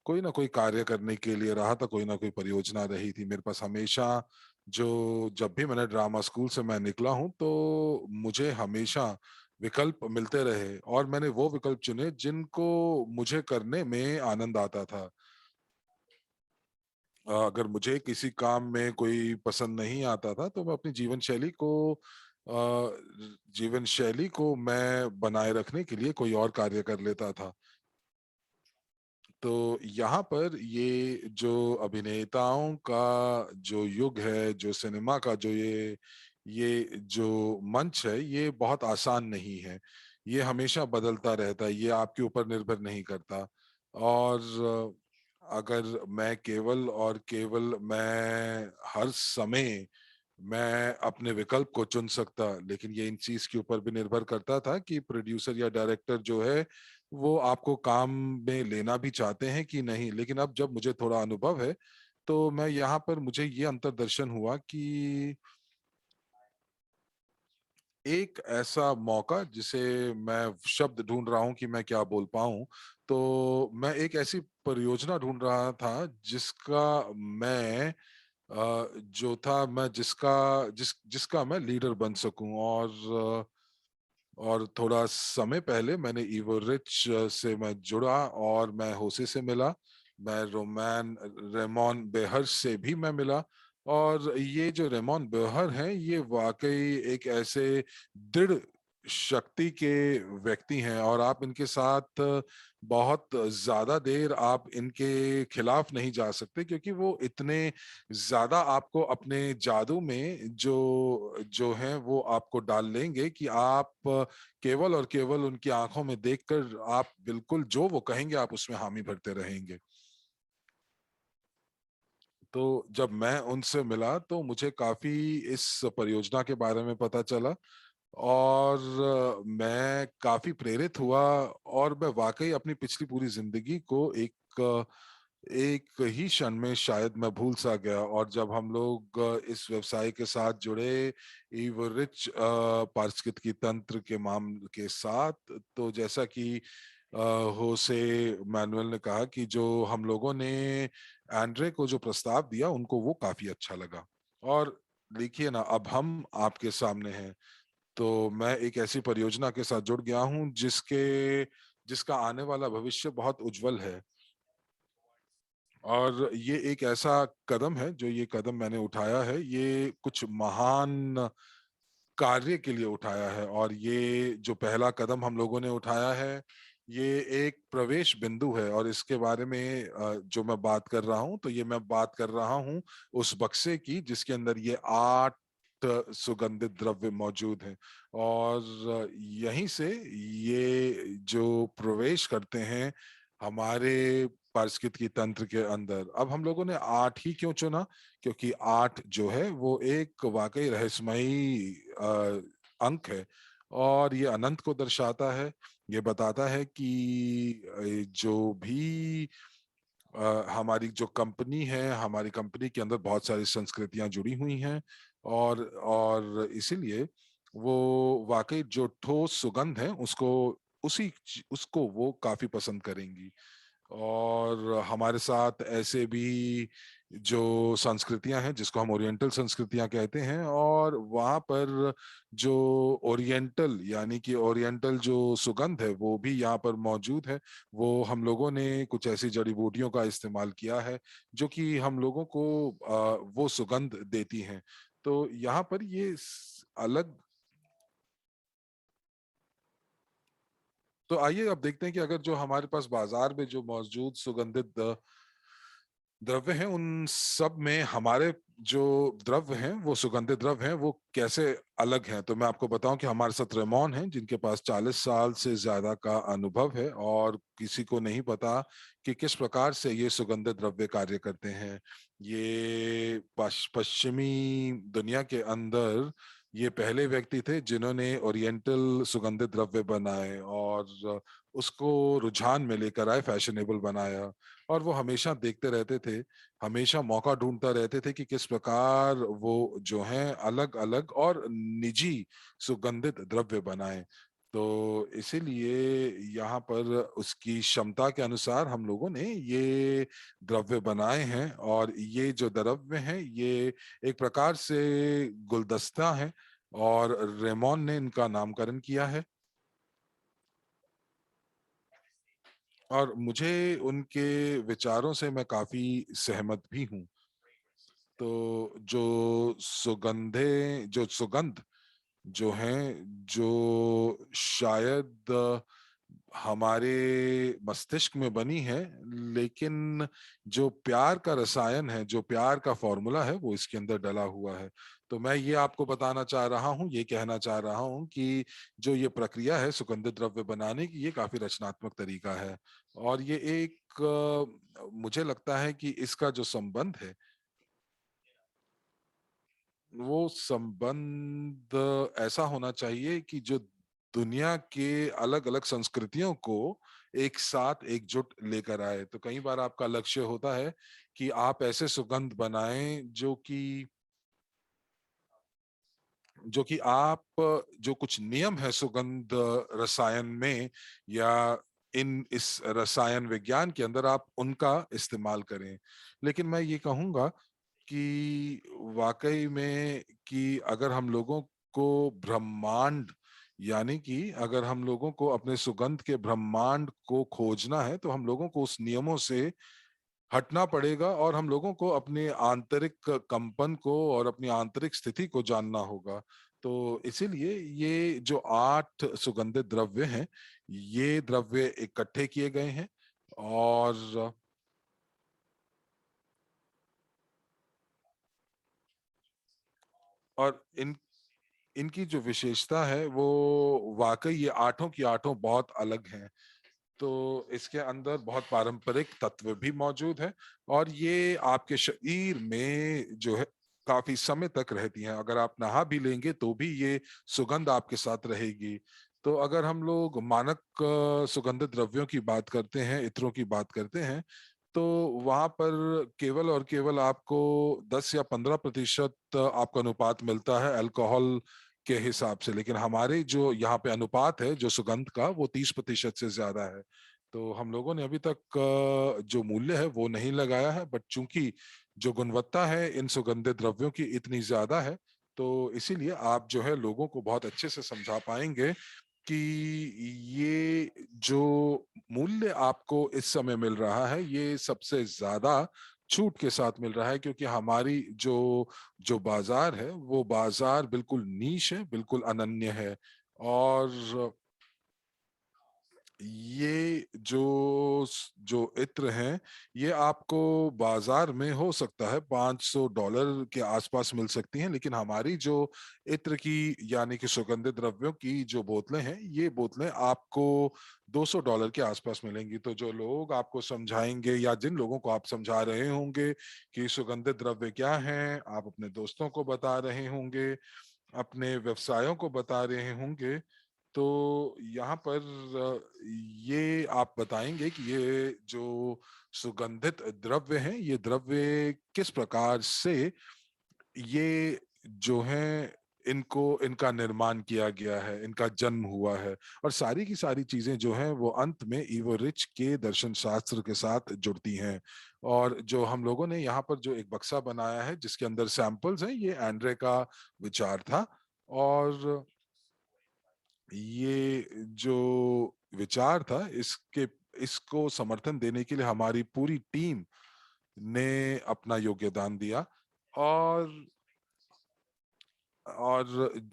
कोई ना कोई कार्य करने के लिए रहा था, कोई ना कोई परियोजना रही थी मेरे पास हमेशा। जो जब भी मैंने ड्रामा स्कूल से मैं निकला हूं, तो मुझे हमेशा विकल्प मिलते रहे, और मैंने वो विकल्प चुने जिनको मुझे करने में आनंद आता था। अगर मुझे किसी काम में कोई पसंद नहीं आता था, तो मैं अपनी जीवन शैली को मैं बनाए रखने के लिए कोई और कार्य कर लेता था। तो यहाँ पर ये जो अभिनेताओं का जो युग है, जो सिनेमा का जो ये जो मंच है, ये बहुत आसान नहीं है। ये हमेशा बदलता रहता है, ये आपके ऊपर निर्भर नहीं करता। और अगर मैं केवल और केवल मैं हर समय मैं अपने विकल्प को चुन सकता, लेकिन ये इन चीज के ऊपर भी निर्भर करता था कि प्रोड्यूसर या डायरेक्टर जो है वो आपको काम में लेना भी चाहते हैं कि नहीं। लेकिन अब जब मुझे थोड़ा अनुभव है, तो मैं यहाँ पर मुझे ये अंतर्दर्शन हुआ कि एक ऐसा मौका, जिसे मैं शब्द ढूंढ रहा हूं कि मैं क्या बोल पाऊं, तो मैं एक ऐसी परियोजना ढूंढ रहा था जिसका मैं जो था मैं जिसका मैं लीडर बन सकूं। और थोड़ा समय पहले मैंने इवो रिच से मैं जुड़ा और मैं होसे से मिला, मैं रेमोन बेहर से भी मैं मिला। और ये जो रेमोन बेहर हैं, ये वाकई एक ऐसे दृढ़ शक्ति के व्यक्ति हैं, और आप इनके साथ बहुत ज्यादा देर आप इनके खिलाफ नहीं जा सकते, क्योंकि वो इतने ज्यादा आपको अपने जादू में जो जो हैं वो आपको डाल लेंगे कि आप केवल और केवल उनकी आंखों में देखकर आप बिल्कुल जो वो कहेंगे आप उसमें हामी भरते रहेंगे। तो जब मैं उनसे मिला तो मुझे काफी इस परियोजना के बारे में पता चला, और मैं काफी प्रेरित हुआ, और मैं वाकई अपनी पिछली पूरी जिंदगी को एक ही क्षण में शायद मैं भूल सा गया। और जब हम लोग इस व्यवसाय के साथ जुड़े, ईव रिच पारिस्थितिकी तंत्र के मामले के साथ, तो जैसा कि होसे मैनुअल ने कहा कि जो हम लोगों ने एंड्रे को जो प्रस्ताव दिया उनको वो काफी अच्छा लगा। और देखिए ना, अब हम आपके सामने हैं। तो मैं एक ऐसी परियोजना के साथ जुड़ गया हूं जिसका आने वाला भविष्य बहुत उज्जवल है। और ये एक ऐसा कदम है, जो ये कदम मैंने उठाया है, ये कुछ महान कार्य के लिए उठाया है। और ये जो पहला कदम हम लोगों ने उठाया है, ये एक प्रवेश बिंदु है। और इसके बारे में जो मैं बात कर रहा हूं, तो ये मैं बात कर रहा हूं उस बक्से की जिसके अंदर ये 8 सुगंधित द्रव्य मौजूद हैं। और यहीं से ये जो प्रवेश करते हैं हमारे पारिस्थितिकी तंत्र के अंदर। अब हम लोगों ने 8 ही क्यों चुना? क्योंकि 8 जो है वो एक वाकई रहस्यमयी अंक है, और ये अनंत को दर्शाता है। ये बताता है कि जो भी हमारी जो कंपनी है, हमारी कंपनी के अंदर बहुत सारी संस्कृतियां जुड़ी हुई हैं, और इसीलिए वो वाकई जो ठोस सुगंध है उसको वो काफी पसंद करेंगी। और हमारे साथ ऐसे भी जो संस्कृतियां हैं जिसको हम ओरिएंटल संस्कृतियां कहते हैं, और वहां पर जो ओरिएंटल यानी कि ओरिएंटल जो सुगंध है वो भी यहाँ पर मौजूद है। वो हम लोगों ने कुछ ऐसी जड़ी बूटियों का इस्तेमाल किया है जो कि हम लोगों को वो सुगंध देती हैं। तो यहाँ पर ये अलग। तो आइए अब देखते हैं कि अगर जो हमारे पास बाजार में जो मौजूद सुगंधित द्रव्य हैं, उन सब में हमारे जो द्रव्य हैं, वो सुगंधित द्रव्य हैं, वो कैसे अलग हैं। तो मैं आपको बताऊं कि हमारे साथ रेमोन हैं जिनके पास 40 साल से ज्यादा का अनुभव है, और किसी को नहीं पता कि किस प्रकार से ये सुगंधित द्रव्य कार्य करते हैं। ये पश्चिमी दुनिया के अंदर ये पहले व्यक्ति थे जिन्होंने ओरिएंटल सुगंधित द्रव्य बनाए, और उसको रुझान में लेकर आए, फैशनेबल बनाया। और वो हमेशा देखते रहते थे, हमेशा मौका ढूंढता रहते थे कि किस प्रकार वो जो हैं अलग अलग और निजी सुगंधित द्रव्य बनाएं। तो इसीलिए यहाँ पर उसकी क्षमता के अनुसार हम लोगों ने ये द्रव्य बनाए हैं। और ये जो द्रव्य हैं ये एक प्रकार से गुलदस्ता है, और रेमोन ने इनका नामकरण किया है। और मुझे उनके विचारों से मैं काफी सहमत भी हूँ। तो जो सुगंध जो हैं, जो शायद हमारे मस्तिष्क में बनी है, लेकिन जो प्यार का रसायन है, जो प्यार का फॉर्मूला है, वो इसके अंदर डला हुआ है। तो मैं ये आपको बताना चाह रहा हूँ, ये कहना चाह रहा हूँ कि जो ये प्रक्रिया है सुगंधित द्रव्य बनाने की, ये काफी रचनात्मक तरीका है। और ये एक मुझे लगता है कि इसका जो संबंध है, वो संबंध ऐसा होना चाहिए कि जो दुनिया के अलग अलग संस्कृतियों को एक साथ एकजुट लेकर आए। तो कई बार आपका लक्ष्य होता है कि आप ऐसे सुगंध बनाएं जो कि आप जो कुछ नियम है सुगंध रसायन में या इस रसायन विज्ञान के अंदर आप उनका इस्तेमाल करें। लेकिन मैं ये कहूंगा कि वाकई में कि अगर हम लोगों को ब्रह्मांड यानी कि अगर हम लोगों को अपने सुगंध के ब्रह्मांड को खोजना है तो हम लोगों को उस नियमों से हटना पड़ेगा और हम लोगों को अपने आंतरिक कंपन को और अपनी आंतरिक स्थिति को जानना होगा। तो इसीलिए ये जो 8 सुगंधित द्रव्य हैं, ये द्रव्य इकट्ठे किए गए हैं और और इनकी जो विशेषता है वो वाकई ये आठों की आठों बहुत अलग हैं। तो इसके अंदर बहुत पारंपरिक तत्व भी मौजूद है और ये आपके शरीर में जो है काफी समय तक रहती हैं। अगर आप नहा भी लेंगे तो भी ये सुगंध आपके साथ रहेगी। तो अगर हम लोग मानक सुगंधित द्रव्यों की बात करते हैं, इत्रों की बात करते हैं, तो वहां पर केवल और केवल आपको 10 या 15% आपका अनुपात मिलता है अल्कोहल के हिसाब से। लेकिन हमारे जो यहाँ पे अनुपात है जो सुगंध का वो 30% से ज्यादा है। तो हम लोगों ने अभी तक जो मूल्य है वो नहीं लगाया है, बट चूंकि जो गुणवत्ता है इन सुगंधित द्रव्यों की इतनी ज्यादा है तो इसीलिए आप जो है लोगों को बहुत अच्छे से समझा पाएंगे कि ये जो मूल्य आपको इस समय मिल रहा है ये सबसे ज्यादा छूट के साथ मिल रहा है, क्योंकि हमारी जो जो बाजार है वो बाजार बिल्कुल नीश है, बिल्कुल अनन्य है। और ये जो इत्र हैं ये आपको बाजार में हो सकता है $500 के आसपास मिल सकती हैं, लेकिन हमारी जो इत्र की यानी कि सुगंधित द्रव्यों की जो बोतलें हैं ये बोतलें आपको $200 के आसपास मिलेंगी। तो जो लोग आपको समझाएंगे या जिन लोगों को आप समझा रहे होंगे कि सुगंधित द्रव्य क्या हैं, आप अपने दोस्तों को बता रहे होंगे, अपने व्यवसायों को बता रहे होंगे, तो यहाँ पर ये आप बताएंगे कि ये जो सुगंधित द्रव्य हैं ये द्रव्य किस प्रकार से ये जो है इनको इनका निर्माण किया गया है, इनका जन्म हुआ है। और सारी की सारी चीजें जो हैं वो अंत में ईवो रिच के दर्शन शास्त्र के साथ जुड़ती हैं। और जो हम लोगों ने यहाँ पर जो एक बक्सा बनाया है जिसके अंदर सैंपल्स हैं, ये एंड्रे का विचार था। और ये जो विचार था इसके इसको समर्थन देने के लिए हमारी पूरी टीम ने अपना योगदान दिया। और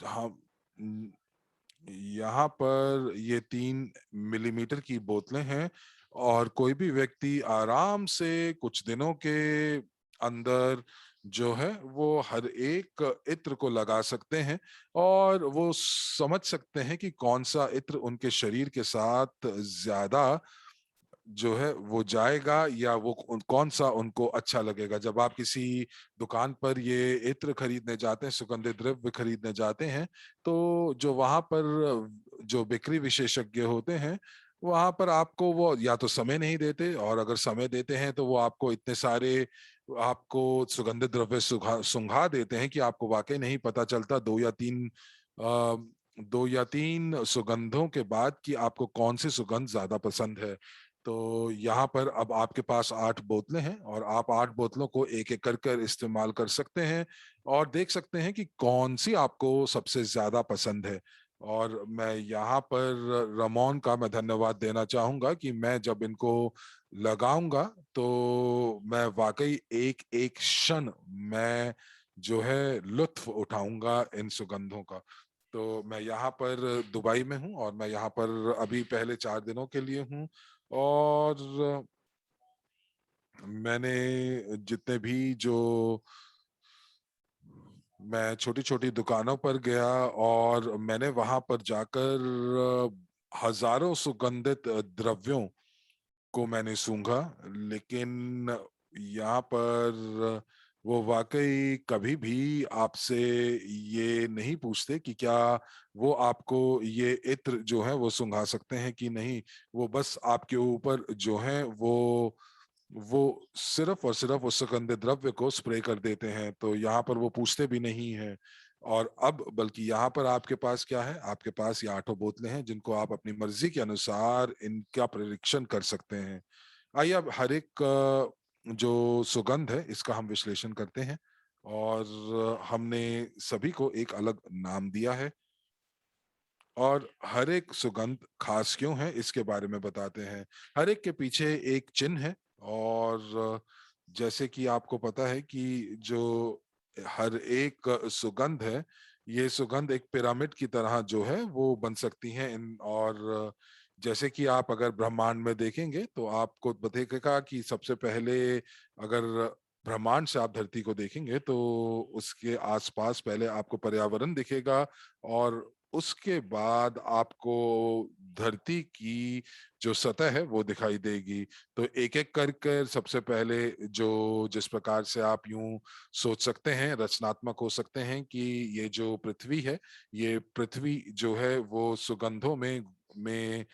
हम यहाँ पर ये 3 मिलीमीटर की बोतलें हैं और कोई भी व्यक्ति आराम से कुछ दिनों के अंदर जो है वो हर एक इत्र को लगा सकते हैं और वो समझ सकते हैं कि कौन सा इत्र उनके शरीर के साथ ज्यादा जो है वो जाएगा या वो कौन सा उनको अच्छा लगेगा। जब आप किसी दुकान पर ये इत्र खरीदने जाते हैं, सुगंधित द्रव्य खरीदने जाते हैं, तो जो वहां पर जो बिक्री विशेषज्ञ होते हैं वहां पर आपको वो या तो समय नहीं देते, और अगर समय देते हैं तो वो आपको इतने सारे आपको सुगंधित द्रव्य सुंघा देते हैं कि आपको वाकई नहीं पता चलता 2 या 3 सुगंधों के बाद कि आपको कौन सी सुगंध ज्यादा पसंद है। तो यहाँ पर अब आपके पास 8 बोतलें हैं और आप 8 बोतलों को एक एक कर कर इस्तेमाल कर सकते हैं और देख सकते हैं कि कौन सी आपको सबसे ज्यादा पसंद है। और मैं यहाँ पर रमोन का मैं धन्यवाद देना चाहूंगा कि मैं जब इनको लगाऊंगा तो मैं वाकई एक एक क्षण मैं जो है लुत्फ उठाऊंगा इन सुगंधों का। तो मैं यहाँ पर दुबई में हूँ और मैं यहाँ पर अभी पहले 4 दिनों के लिए हूँ। और मैंने जितने भी जो मैं छोटी छोटी दुकानों पर गया और मैंने वहां पर जाकर हजारों सुगंधित द्रव्यों को मैंने सूंघा, लेकिन यहाँ पर वो वाकई कभी भी आपसे ये नहीं पूछते कि क्या वो आपको ये इत्र जो है वो सुंघा सकते हैं कि नहीं। वो बस आपके ऊपर जो है वो वो सिर्फ और सिर्फ उस सुगंधित द्रव्य को स्प्रे कर देते हैं, तो यहाँ पर वो पूछते भी नहीं है। और अब बल्कि यहाँ पर आपके पास क्या है, आपके पास ये 8 बोतलें हैं जिनको आप अपनी मर्जी के अनुसार इनका परीक्षण कर सकते हैं। आइए अब हर एक जो सुगंध है इसका हम विश्लेषण करते हैं, और हमने सभी को एक अलग नाम दिया है, और हर एक सुगंध खास क्यों है इसके बारे में बताते हैं। हर एक के पीछे एक चिन्ह है, और जैसे कि आपको पता है कि जो हर एक सुगंध है, ये सुगंध एक पिरामिड की तरह जो है वो बन सकती हैं इन। और जैसे कि आप अगर ब्रह्मांड में देखेंगे तो आपको दिखेगा कि सबसे पहले अगर ब्रह्मांड से आप धरती को देखेंगे तो उसके आसपास पहले आपको पर्यावरण दिखेगा, और उसके बाद आपको धरती की जो सतह है वो दिखाई देगी। तो एक एक करके सबसे पहले जो जिस प्रकार से आप यूं सोच सकते हैं, रचनात्मक हो सकते हैं कि ये जो पृथ्वी है, ये पृथ्वी जो है वो सुगंधों में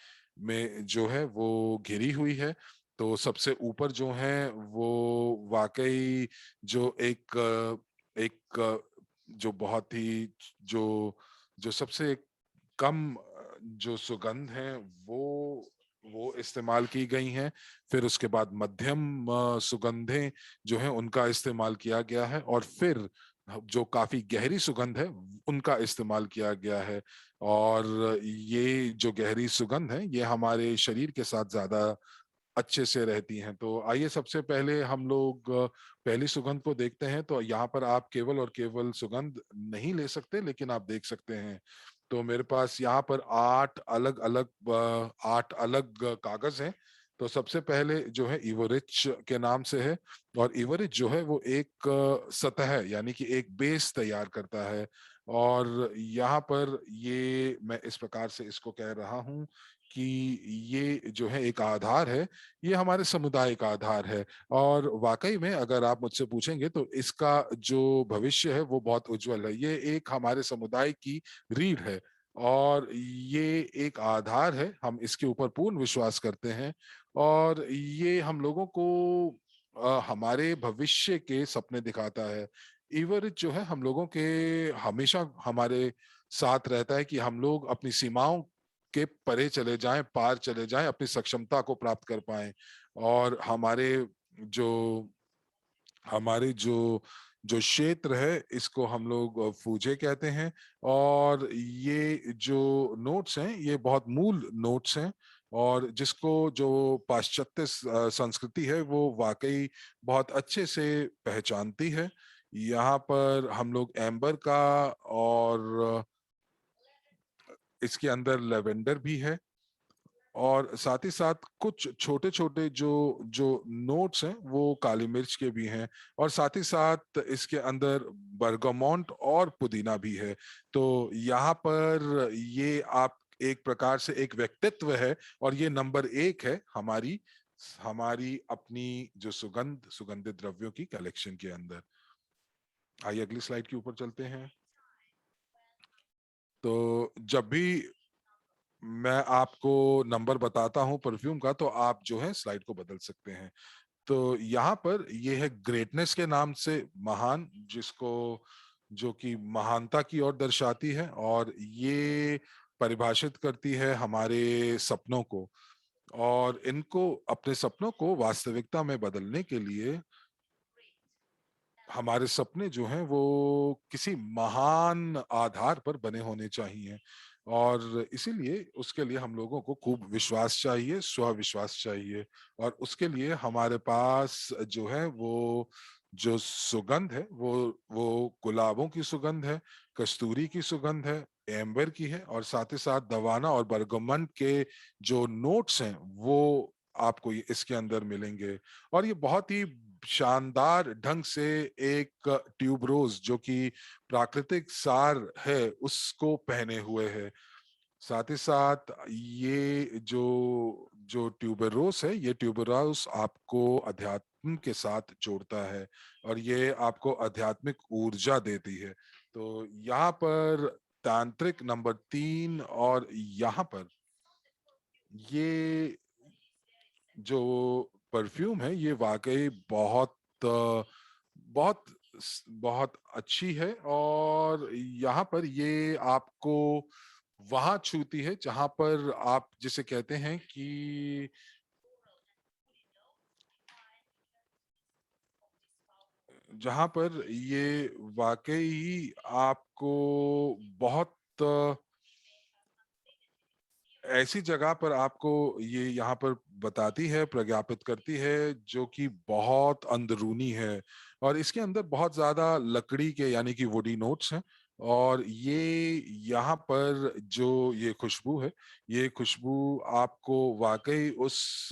जो है वो घिरी हुई है। तो सबसे ऊपर जो है वो वाकई जो एक जो बहुत ही जो जो सबसे कम जो सुगंध है वो इस्तेमाल की गई हैं। फिर उसके बाद मध्यम सुगंधें जो हैं उनका इस्तेमाल किया गया है, और फिर जो काफी गहरी सुगंध है उनका इस्तेमाल किया गया है। और ये जो गहरी सुगंध है ये हमारे शरीर के साथ ज्यादा अच्छे से रहती हैं। तो आइए सबसे पहले हम लोग पहली सुगंध को देखते हैं। तो यहाँ पर आप केवल और केवल सुगंध नहीं ले सकते, लेकिन आप देख सकते हैं। तो मेरे पास यहाँ पर 8 अलग कागज हैं। तो सबसे पहले जो है इवोरिच के नाम से है, और इवोरिच जो है वो एक सतह है, यानी कि एक बेस तैयार करता है। और यहाँ पर ये मैं इस प्रकार से इसको कह रहा हूँ कि ये जो है एक आधार है, ये हमारे समुदाय का आधार है। और वाकई में अगर आप मुझसे पूछेंगे तो इसका जो भविष्य है वो बहुत उज्जवल है। ये एक हमारे समुदाय की रीढ़ है, और ये एक आधार है, हम इसके ऊपर पूर्ण विश्वास करते हैं। और ये हम लोगों को हमारे भविष्य के सपने दिखाता है। ईवर जो है हम लोगों के हमेशा हमारे साथ रहता है कि हम लोग अपनी सीमाओं के परे चले जाएं, पार चले जाएं, अपनी सक्षमता को प्राप्त कर पाएं। और जो हमारे जो जो क्षेत्र है इसको हम लोग फूजे कहते हैं। और ये जो नोट्स हैं ये बहुत मूल नोट्स हैं, और जिसको जो पाश्चात्य संस्कृति है वो वाकई बहुत अच्छे से पहचानती है। यहाँ पर हम लोग एम्बर का, और इसके अंदर लेवेंडर भी है, और साथ ही साथ कुछ छोटे छोटे जो जो नोट्स हैं वो काली मिर्च के भी हैं, और साथ ही साथ इसके अंदर बर्गामोंट और पुदीना भी है। तो यहाँ पर ये आप एक प्रकार से एक व्यक्तित्व है, और ये नंबर 1 है हमारी हमारी अपनी जो सुगंधित द्रव्यों की कलेक्शन के अंदर। आइए अगली स्लाइड के ऊपर चलते हैं। तो जब भी मैं आपको नंबर बताता हूं परफ्यूम का, तो आप जो है स्लाइड को बदल सकते हैं। तो यहाँ पर ये है ग्रेटनेस के नाम से महान, जिसको जो कि महानता की ओर दर्शाती है, और ये परिभाषित करती है हमारे सपनों को। और इनको अपने सपनों को वास्तविकता में बदलने के लिए हमारे सपने जो हैं वो किसी महान आधार पर बने होने चाहिए। और इसीलिए उसके लिए हम लोगों को खूब विश्वास चाहिए, स्वविश्वास चाहिए। और उसके लिए हमारे पास जो है वो जो सुगंध है वो गुलाबों की सुगंध है, कस्तूरी की सुगंध है, एम्बर की है, और साथ ही साथ दवाना और बरगमन के जो नोट्स हैं वो आपको इसके अंदर मिलेंगे। और ये बहुत ही शानदार ढंग से एक ट्यूबरोज जो कि प्राकृतिक सार है उसको पहने हुए है। साथ ही साथ ये जो जो ट्यूबरोज है, ये ट्यूबरोज आपको अध्यात्म के साथ जोड़ता है, और ये आपको आध्यात्मिक ऊर्जा देती है। तो यहाँ पर तांत्रिक नंबर 3, और यहाँ पर ये जो परफ्यूम है ये वाकई बहुत बहुत बहुत अच्छी है, और यहाँ पर ये आपको वहां छूती है जहां पर आप जिसे कहते हैं कि जहां पर ये वाकई आपको बहुत ऐसी जगह पर आपको ये यहाँ पर बताती है, प्रज्ञापित करती है, जो कि बहुत अंदरूनी है, और इसके अंदर बहुत ज्यादा लकड़ी के यानी कि वुडी नोट्स हैं। और ये यहाँ पर जो ये खुशबू है, ये खुशबू आपको वाकई उस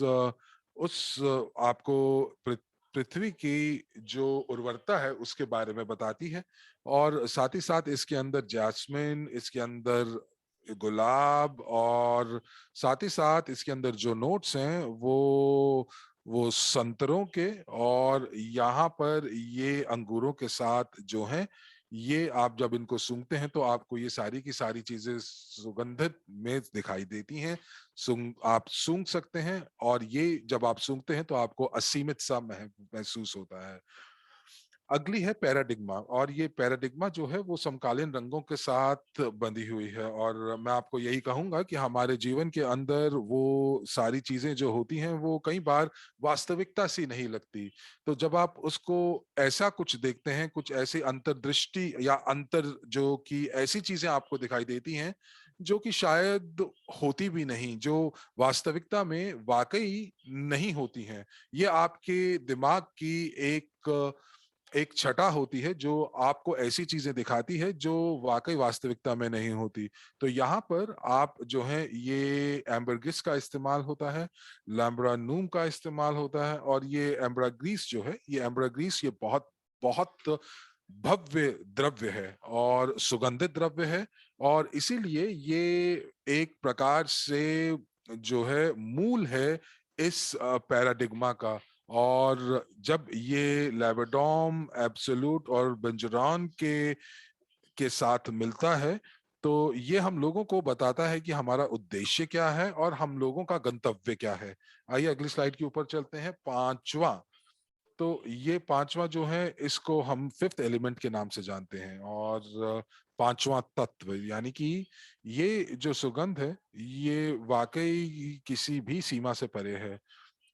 आपको पृथ्वी की जो उर्वरता है उसके बारे में बताती है। और साथ ही साथ इसके अंदर जैस्मिन, इसके अंदर गुलाब, और साथ ही साथ इसके अंदर जो नोट्स हैं वो संतरों के, और यहाँ पर ये अंगूरों के साथ जो हैं, ये आप जब इनको सूंघते हैं तो आपको ये सारी की सारी चीजें सुगंधित में दिखाई देती हैं। आप सूंघ सकते हैं, और ये जब आप सूंघते हैं तो आपको असीमित सा महसूस होता है। अगली है पैराडिग्मा, और ये पैराडिग्मा जो है वो समकालीन रंगों के साथ बंधी हुई है। और मैं आपको यही कहूंगा कि हमारे जीवन के अंदर वो सारी चीजें जो होती हैं वो कई बार वास्तविकता सी नहीं लगती। तो जब आप उसको ऐसा कुछ देखते हैं, कुछ ऐसी अंतर्दृष्टि या अंतर जो कि ऐसी चीजें आपको दिखाई देती हैं जो कि शायद होती भी नहीं, जो वास्तविकता में वाकई नहीं होती हैं, ये आपके दिमाग की एक एक छटा होती है जो आपको ऐसी चीजें दिखाती है जो वाकई वास्तविकता में नहीं होती। तो यहाँ पर आप जो है ये एम्बरगिस का इस्तेमाल होता है, लैम्ब्रानूम का इस्तेमाल होता है, और ये एम्ब्राग्रीस जो है, ये एम्ब्राग्रीस ये बहुत बहुत भव्य द्रव्य है और सुगंधित द्रव्य है। और इसीलिए ये एक प्रकार से जो है मूल है इस पैराडिग्मा का। और जब ये लेबेडोम, एब्सोल्यूट और बेंजरॉन के साथ मिलता है, तो ये हम लोगों को बताता है कि हमारा उद्देश्य क्या है और हम लोगों का गंतव्य क्या है। आइए अगली स्लाइड के ऊपर चलते हैं। पांचवा, तो ये पांचवा जो है इसको हम फिफ्थ एलिमेंट के नाम से जानते हैं, और पांचवा तत्व, यानी कि ये जो सुगंध है ये वाकई किसी भी सीमा से परे है।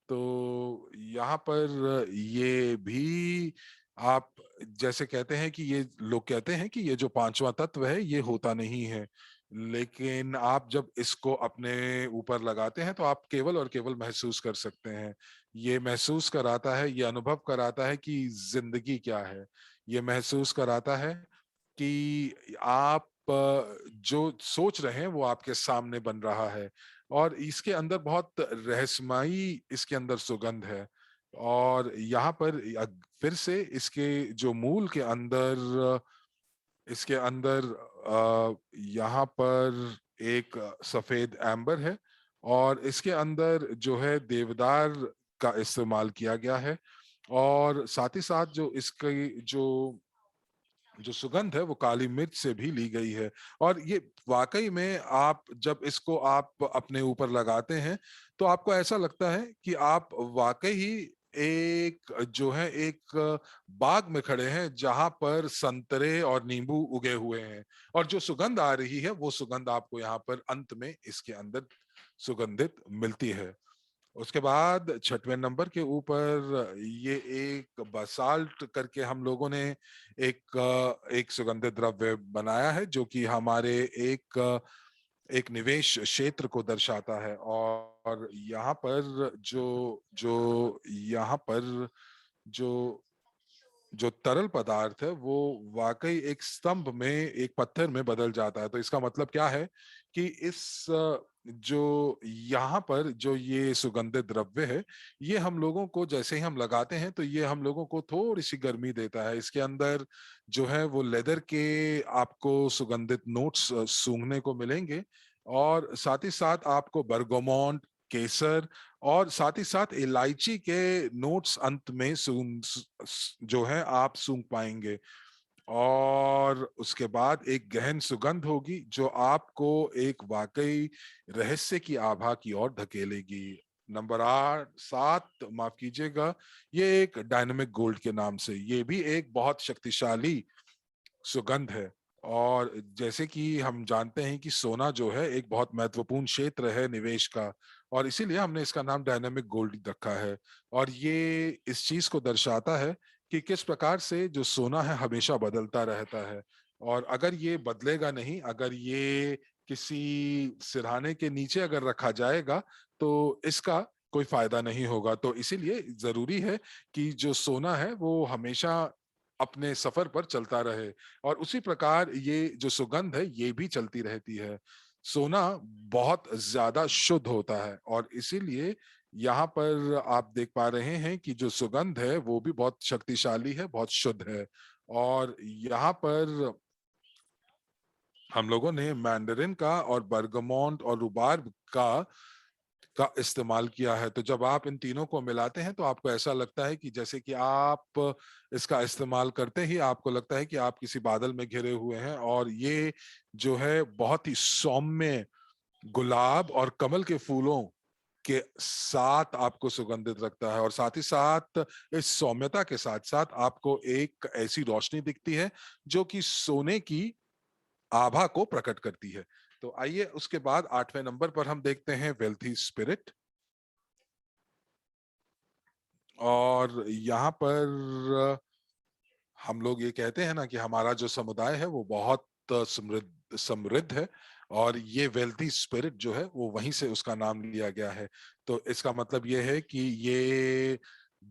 तो यहाँ पर ये भी आप जैसे कहते हैं कि ये लोग कहते हैं कि ये जो पांचवा तत्व है ये होता नहीं है, लेकिन आप जब इसको अपने ऊपर लगाते हैं तो आप केवल और केवल महसूस कर सकते हैं। ये महसूस कराता है, ये अनुभव कराता है कि जिंदगी क्या है। ये महसूस कराता है कि आप जो सोच रहे हैं वो आपके सामने बन रहा है। और इसके अंदर बहुत रहस्यमयी इसके अंदर सुगंध है। और यहाँ पर फिर से इसके जो मूल के अंदर, इसके अंदर यहाँ पर एक सफेद एम्बर है, और इसके अंदर जो है देवदार का इस्तेमाल किया गया है। और साथ ही साथ जो इसकी जो जो सुगंध है वो काली मिर्च से भी ली गई है। और ये वाकई में आप जब इसको आप अपने ऊपर लगाते हैं तो आपको ऐसा लगता है कि आप वाकई ही एक जो है एक बाग में खड़े हैं जहां पर संतरे और नींबू उगे हुए हैं। और जो सुगंध आ रही है वो सुगंध आपको यहाँ पर अंत में इसके अंदर सुगंधित मिलती है। उसके बाद छठवें नंबर के ऊपर ये एक बसाल्ट करके हम लोगों ने एक सुगंधित द्रव्य बनाया है जो कि हमारे एक निवेश क्षेत्र को दर्शाता है। और यहाँ पर जो जो यहाँ पर जो जो तरल पदार्थ है वो वाकई एक स्तंभ में, एक पत्थर में बदल जाता है। तो इसका मतलब क्या है कि इस जो यहाँ पर जो ये सुगंधित द्रव्य है, ये हम लोगों को जैसे ही हम लगाते हैं तो ये हम लोगों को थोड़ी सी गर्मी देता है। इसके अंदर जो है वो लेदर के आपको सुगंधित नोट्स सूंघने को मिलेंगे, और साथ ही साथ आपको बर्गोमोंट, केसर, और साथ ही साथ इलायची के नोट्स अंत में जो है आप सूंघ पाएंगे। और उसके बाद एक गहन सुगंध होगी जो आपको एक वाकई रहस्य की आभा की ओर धकेलेगी। नंबर 7, माफ कीजिएगा, ये एक डायनामिक गोल्ड के नाम से, ये भी एक बहुत शक्तिशाली सुगंध है। और जैसे कि हम जानते हैं कि सोना जो है एक बहुत महत्वपूर्ण क्षेत्र है निवेश का, और इसीलिए हमने इसका नाम डायनामिक गोल्ड रखा है। और ये इस चीज को दर्शाता है कि किस प्रकार से जो सोना है हमेशा बदलता रहता है, और अगर ये बदलेगा नहीं, अगर ये किसी सिरहाने के नीचे अगर रखा जाएगा तो इसका कोई फायदा नहीं होगा। तो इसीलिए जरूरी है कि जो सोना है वो हमेशा अपने सफर पर चलता रहे, और उसी प्रकार ये जो सुगंध है ये भी चलती रहती है। सोना बहुत ज्यादा शुद्ध होता है, और इसीलिए यहाँ पर आप देख पा रहे हैं कि जो सुगंध है वो भी बहुत शक्तिशाली है, बहुत शुद्ध है। और यहाँ पर हम लोगों ने मैंडरिन का और बर्गमोंट और रुबार्ब का इस्तेमाल किया है। तो जब आप इन तीनों को मिलाते हैं तो आपको ऐसा लगता है कि जैसे कि आप इसका इस्तेमाल करते ही आपको लगता है कि आप किसी बादल में घिरे हुए हैं, और ये जो है बहुत ही सौम्य गुलाब और कमल के फूलों के साथ आपको सुगंधित रखता है। और साथ ही साथ इस सौम्यता के साथ साथ आपको एक ऐसी रोशनी दिखती है जो कि सोने की आभा को प्रकट करती है। तो आइए उसके बाद 8वें नंबर पर हम देखते हैं वेल्थी स्पिरिट। और यहाँ पर हम लोग ये कहते हैं ना कि हमारा जो समुदाय है वो बहुत समृद्ध समृद्ध है, और ये वेल्थी स्पिरिट जो है वो वहीं से उसका नाम लिया गया है। तो इसका मतलब ये है कि ये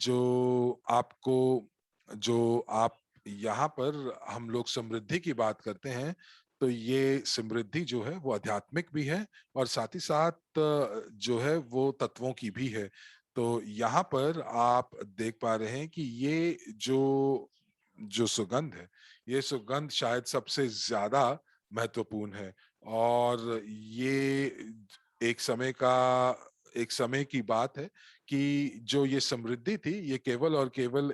जो आपको जो आप यहाँ पर हम लोग समृद्धि की बात करते हैं, तो ये समृद्धि जो है वो आध्यात्मिक भी है, और साथ ही साथ जो है वो तत्वों की भी है। तो यहाँ पर आप देख पा रहे हैं कि ये जो जो सुगंध है, ये सुगंध शायद सबसे ज्यादा महत्वपूर्ण है। और ये एक समय की बात है कि जो ये समृद्धि थी ये केवल और केवल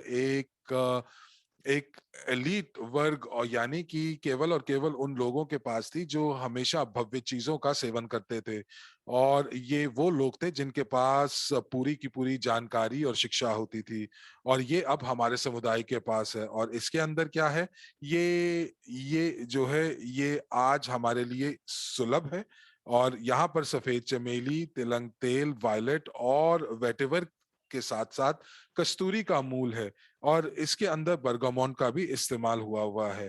एक एलीट वर्ग, और यानी कि केवल और केवल उन लोगों के पास थी जो हमेशा भव्य चीजों का सेवन करते थे। और ये वो लोग थे जिनके पास पूरी की पूरी जानकारी और शिक्षा होती थी, और ये अब हमारे समुदाय के पास है। और इसके अंदर क्या है, ये जो है ये आज हमारे लिए सुलभ है। और यहाँ पर सफेद चमेली, तिलंग तेल, वायलेट और वेटिवर के साथ साथ कस्तूरी का मूल है, और इसके अंदर बर्गामोन का भी इस्तेमाल हुआ हुआ है।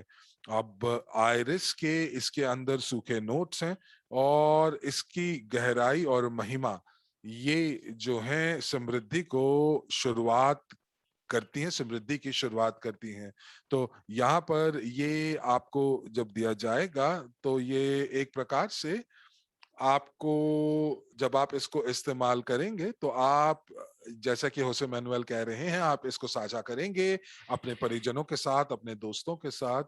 अब आयरिस के इसके अंदर सूखे नोट्स हैं, और इसकी गहराई और महिमा ये जो है समृद्धि की शुरुआत करती हैं। तो यहाँ पर ये आपको जब दिया जाएगा तो ये एक प्रकार से आपको, जब आप इसको इस्तेमाल करेंगे तो आप, जैसा कि होसे मैनुअल कह रहे हैं, आप इसको साझा करेंगे अपने परिजनों के साथ, अपने दोस्तों के साथ।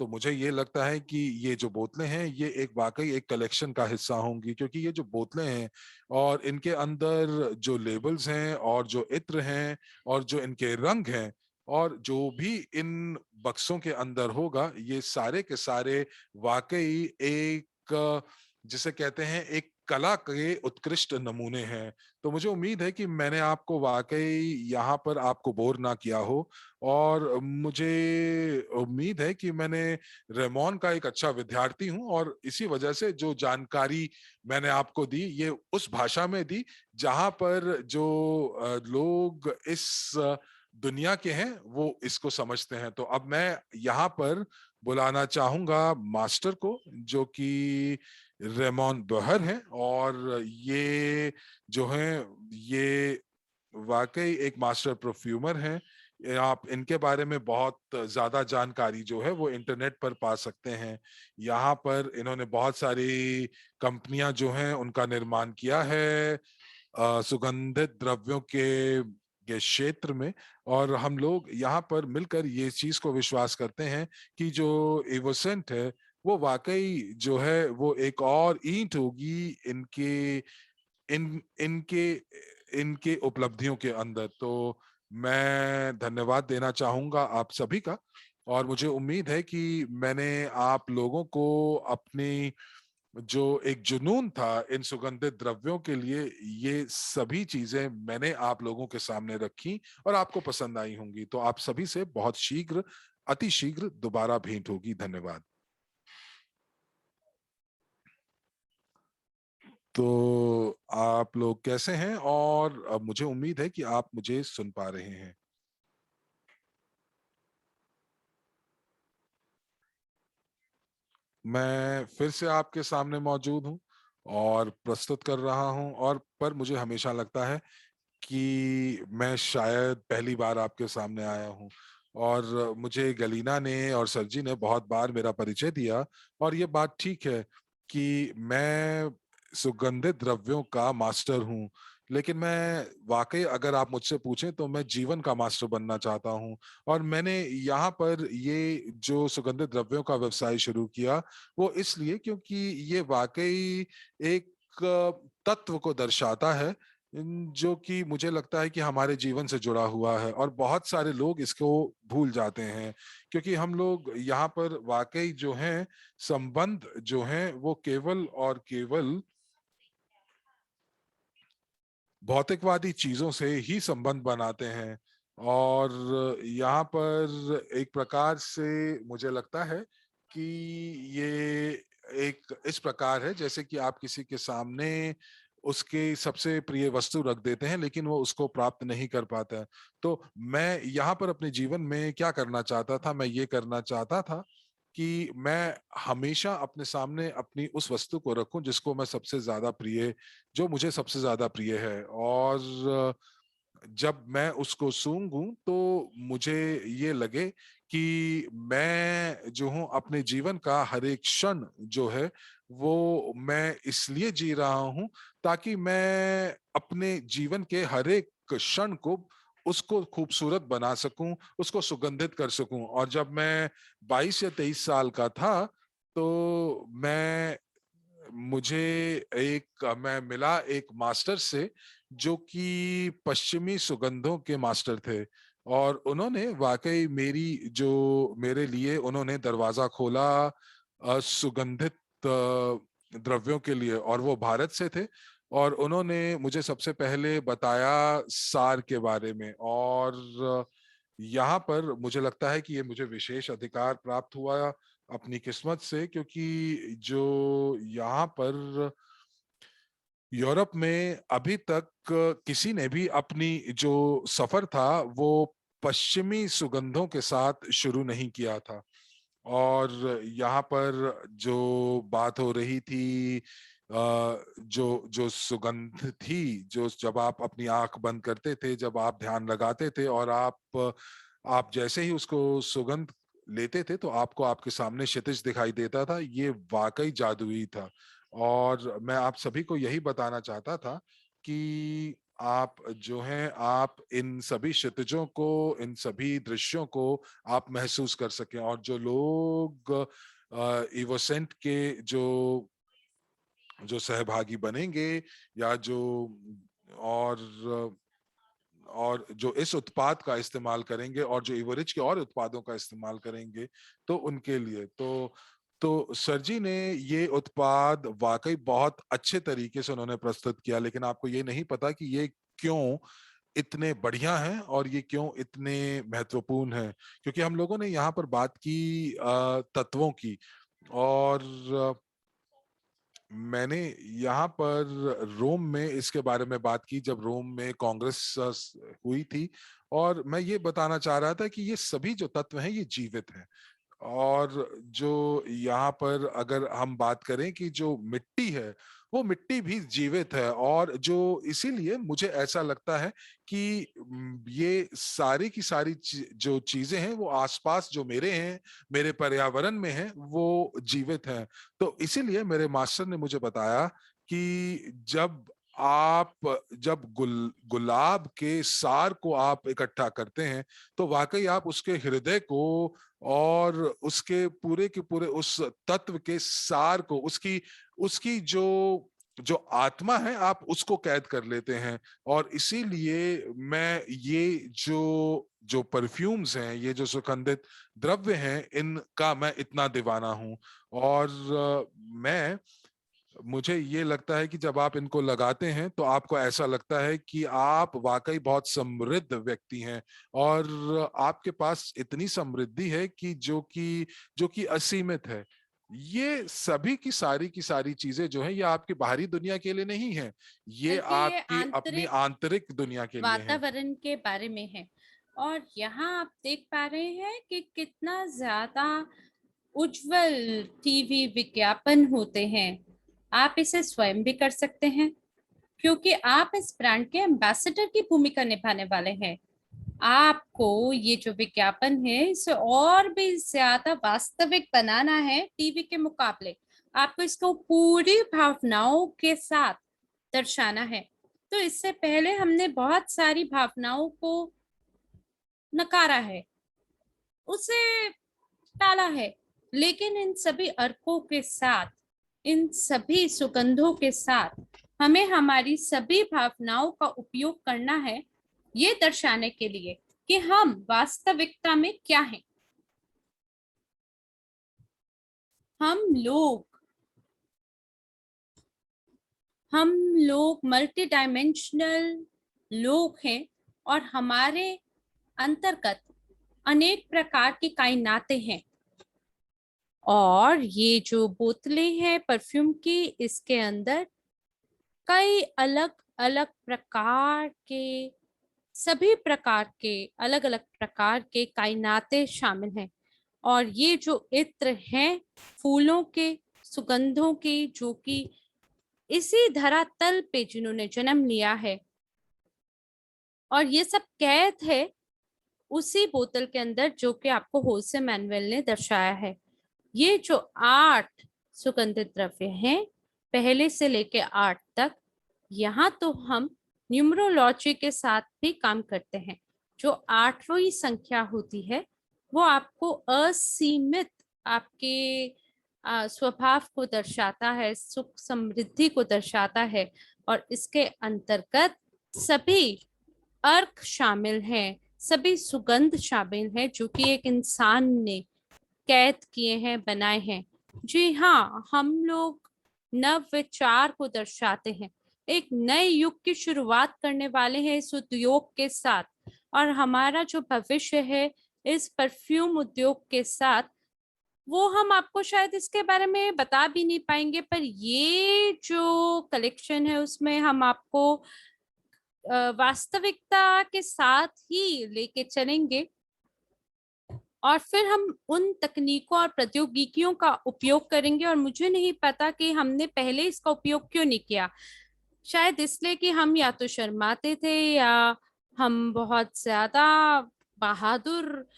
तो मुझे ये लगता है कि ये जो बोतलें हैं ये एक वाकई एक कलेक्शन का हिस्सा होंगी, क्योंकि ये जो बोतलें हैं और इनके अंदर जो लेबल्स हैं और जो इत्र हैं और जो इनके रंग हैं और जो भी इन बक्सों के अंदर होगा, ये सारे के सारे वाकई एक, जिसे कहते हैं, एक कला के उत्कृष्ट नमूने हैं। तो मुझे उम्मीद है कि मैंने आपको वाकई यहाँ पर आपको बोर ना किया हो, और मुझे उम्मीद है कि मैंने रेमोन का एक अच्छा विद्यार्थी हूँ, और इसी वजह से जो जानकारी मैंने आपको दी ये उस भाषा में दी जहां पर जो लोग इस दुनिया के हैं वो इसको समझते हैं। तो अब मैं यहाँ पर बुलाना चाहूंगा मास्टर को, जो कि रेमोन बहर हैं, और ये जो हैं ये वाकई एक मास्टर परफ्यूमर हैं। आप इनके बारे में बहुत ज्यादा जानकारी जो है वो इंटरनेट पर पा सकते हैं। यहाँ पर इन्होंने बहुत सारी कंपनियां जो हैं उनका निर्माण किया है सुगंधित द्रव्यों के क्षेत्र में। और हम लोग यहाँ पर मिलकर ये चीज को विश्वास करते हैं कि जो एवोसेंट है वो वाकई जो है वो एक और ईंट होगी इन इनके इनके उपलब्धियों के अंदर। तो मैं धन्यवाद देना चाहूंगा आप सभी का, और मुझे उम्मीद है कि मैंने आप लोगों को अपनी जो एक जुनून था इन सुगंधित द्रव्यों के लिए, ये सभी चीजें मैंने आप लोगों के सामने रखी और आपको पसंद आई होंगी। तो आप सभी से बहुत शीघ्र, अति शीघ्र दोबारा भेंट होगी। धन्यवाद। तो आप लोग कैसे हैं? और अब मुझे उम्मीद है कि आप मुझे सुन पा रहे हैं। मैं फिर से आपके सामने मौजूद हूं और प्रस्तुत कर रहा हूं, और पर मुझे हमेशा लगता है कि मैं शायद पहली बार आपके सामने आया हूं। और मुझे गलीना ने और सरजी ने बहुत बार मेरा परिचय दिया, और ये बात ठीक है कि मैं सुगंधित द्रव्यों का मास्टर हूं। लेकिन मैं वाकई, अगर आप मुझसे पूछें, तो मैं जीवन का मास्टर बनना चाहता हूं। और मैंने यहाँ पर ये जो सुगंधित द्रव्यों का व्यवसाय शुरू किया, वो इसलिए क्योंकि ये वाकई एक तत्व को दर्शाता है, जो कि मुझे लगता है कि हमारे जीवन से जुड़ा हुआ है, और बहुत सारे लोग इसको भूल जाते हैं। क्योंकि हम लोग यहाँ पर वाकई जो हैं, संबंध जो हैं, वो केवल और केवल भौतिकवादी चीजों से ही संबंध बनाते हैं। और यहाँ पर एक प्रकार से मुझे लगता है कि ये एक इस प्रकार है जैसे कि आप किसी के सामने उसके सबसे प्रिय वस्तु रख देते हैं, लेकिन वो उसको प्राप्त नहीं कर पाता है। तो मैं यहाँ पर अपने जीवन में क्या करना चाहता था, मैं ये करना चाहता था कि मैं हमेशा अपने सामने अपनी उस वस्तु को रखूं जिसको मैं सबसे ज्यादा प्रिय जो मुझे सबसे ज्यादा प्रिय है। और जब मैं उसको सूंघूं तो मुझे ये लगे कि मैं जो हूं, अपने जीवन का हर एक क्षण जो है वो मैं इसलिए जी रहा हूं ताकि मैं अपने जीवन के हर एक क्षण को उसको खूबसूरत बना सकूं, उसको सुगंधित कर सकूं। और जब मैं 22 या 23 साल का था, तो मैं मिला एक मास्टर से, जो कि पश्चिमी सुगंधों के मास्टर थे। और उन्होंने वाकई मेरे लिए उन्होंने दरवाजा खोला सुगंधित द्रव्यों के लिए, और वो भारत से थे। और उन्होंने मुझे सबसे पहले बताया सार के बारे में। और यहाँ पर मुझे लगता है कि ये मुझे विशेष अधिकार प्राप्त हुआ अपनी किस्मत से, क्योंकि जो यहाँ पर यूरोप में अभी तक किसी ने भी अपनी जो सफर था वो पश्चिमी सुगंधों के साथ शुरू नहीं किया था। और यहाँ पर जो बात हो रही थी, जो जो सुगंध थी, जो जब आप अपनी आंख बंद करते थे, जब आप ध्यान लगाते थे, और आप जैसे ही उसको सुगंध लेते थे, तो आपको आपके सामने क्षितिज दिखाई देता था। ये वाकई जादुई था। और मैं आप सभी को यही बताना चाहता था कि आप जो हैं, आप इन सभी क्षितिजों को, इन सभी दृश्यों को आप महसूस कर सकें। और जो लोग इवोसेंट के जो जो सहभागी बनेंगे, या जो और और जो इस उत्पाद का इस्तेमाल करेंगे, और जो इवरिज के और उत्पादों का इस्तेमाल करेंगे, तो उनके लिए तो सर जी ने ये उत्पाद वाकई बहुत अच्छे तरीके से उन्होंने प्रस्तुत किया। लेकिन आपको ये नहीं पता कि ये क्यों इतने बढ़िया हैं और ये क्यों इतने महत्वपूर्ण हैं। क्योंकि हम लोगों ने यहाँ पर बात की तत्वों की, और मैंने यहाँ पर रोम में इसके बारे में बात की, जब रोम में कांग्रेस हुई थी। और मैं ये बताना चाह रहा था कि ये सभी जो तत्व हैं, ये जीवित हैं। और जो यहाँ पर अगर हम बात करें कि जो मिट्टी है, वो मिट्टी भी जीवित है। और जो इसीलिए मुझे ऐसा लगता है कि ये सारी की सारी जो चीजें हैं, वो आसपास जो मेरे हैं, मेरे पर्यावरण में हैं, वो जीवित हैं। तो इसीलिए मेरे मास्टर ने मुझे बताया कि जब गुलाब के सार को आप इकट्ठा करते हैं, तो वाकई आप उसके हृदय को और उसके पूरे के पूरे उस तत्व के सार को, उसकी उसकी जो जो आत्मा है, आप उसको कैद कर लेते हैं। और इसीलिए मैं ये जो जो परफ्यूम्स हैं, ये जो सुगंधित द्रव्य हैं, इनका मैं इतना दीवाना हूं। और मैं मुझे ये लगता है कि जब आप इनको लगाते हैं तो आपको ऐसा लगता है कि आप वाकई बहुत समृद्ध व्यक्ति हैं, और आपके पास इतनी समृद्धि है कि जो कि असीमित है। ये सभी की सारी चीजें जो है, ये आपकी बाहरी दुनिया के लिए नहीं है, ये बल्कि ये आपकी अपनी आंतरिक आंतरिक दुनिया के लिए है। वातावरण के बारे में है। और यहाँ आप देख पा रहे हैं कि कितना ज्यादा उज्जवल टीवी विज्ञापन होते हैं। आप इसे स्वयं भी कर सकते हैं, क्योंकि आप इस ब्रांड के एम्बेसडर की भूमिका निभाने वाले हैं। आपको ये जो विज्ञापन है इसे और भी ज्यादा वास्तविक बनाना है टीवी के मुकाबले। आपको इसको पूरी भावनाओं के साथ दर्शाना है। तो इससे पहले हमने बहुत सारी भावनाओं को नकारा है, उसे टाला है, लेकिन इन सभी अर्कों के साथ, इन सभी सुगंधों के साथ हमें हमारी सभी भावनाओं का उपयोग करना है, ये दर्शाने के लिए कि हम वास्तविकता में क्या हैं। हम लोग हम लोग मल्टी डायमेंशनल लोग हैं, और हमारे अंतर्गत अनेक प्रकार की कायनातें हैं। और ये जो बोतलें हैं परफ्यूम की, इसके अंदर कई अलग अलग प्रकार के, सभी प्रकार के, अलग अलग प्रकार के कायनातें शामिल हैं। और ये जो इत्र हैं फूलों के, सुगंधों के, जो कि इसी धरातल पे जिन्होंने जन्म लिया है, और ये सब कैद है उसी बोतल के अंदर जो कि आपको होसे मैनुअल ने दर्शाया है। ये जो 8 सुगंधित द्रव्य हैं, पहले से लेके 8 तक, यहाँ तो हम न्यूमरोलॉजी के साथ भी काम करते हैं। जो 8वीं संख्या होती है वो आपको असीमित आपके स्वभाव को दर्शाता है, सुख समृद्धि को दर्शाता है। और इसके अंतर्गत सभी अर्क शामिल हैं, सभी सुगंध शामिल है जो कि एक इंसान ने कैद किए हैं, बनाए हैं। जी हाँ, हम लोग नव विचार को दर्शाते हैं, एक नए युग की शुरुआत करने वाले हैं इस उद्योग के साथ। और हमारा जो भविष्य है इस परफ्यूम उद्योग के साथ, वो हम आपको शायद इसके बारे में बता भी नहीं पाएंगे, पर ये जो कलेक्शन है उसमें हम आपको वास्तविकता के साथ ही लेके चलेंगे। और फिर हम उन तकनीकों और प्रौद्योगिकियों का उपयोग करेंगे। और मुझे नहीं पता कि हमने पहले इसका उपयोग क्यों नहीं किया। शायद इसलिए कि हम या तो शर्माते थे, या हम बहुत ज्यादा बहादुर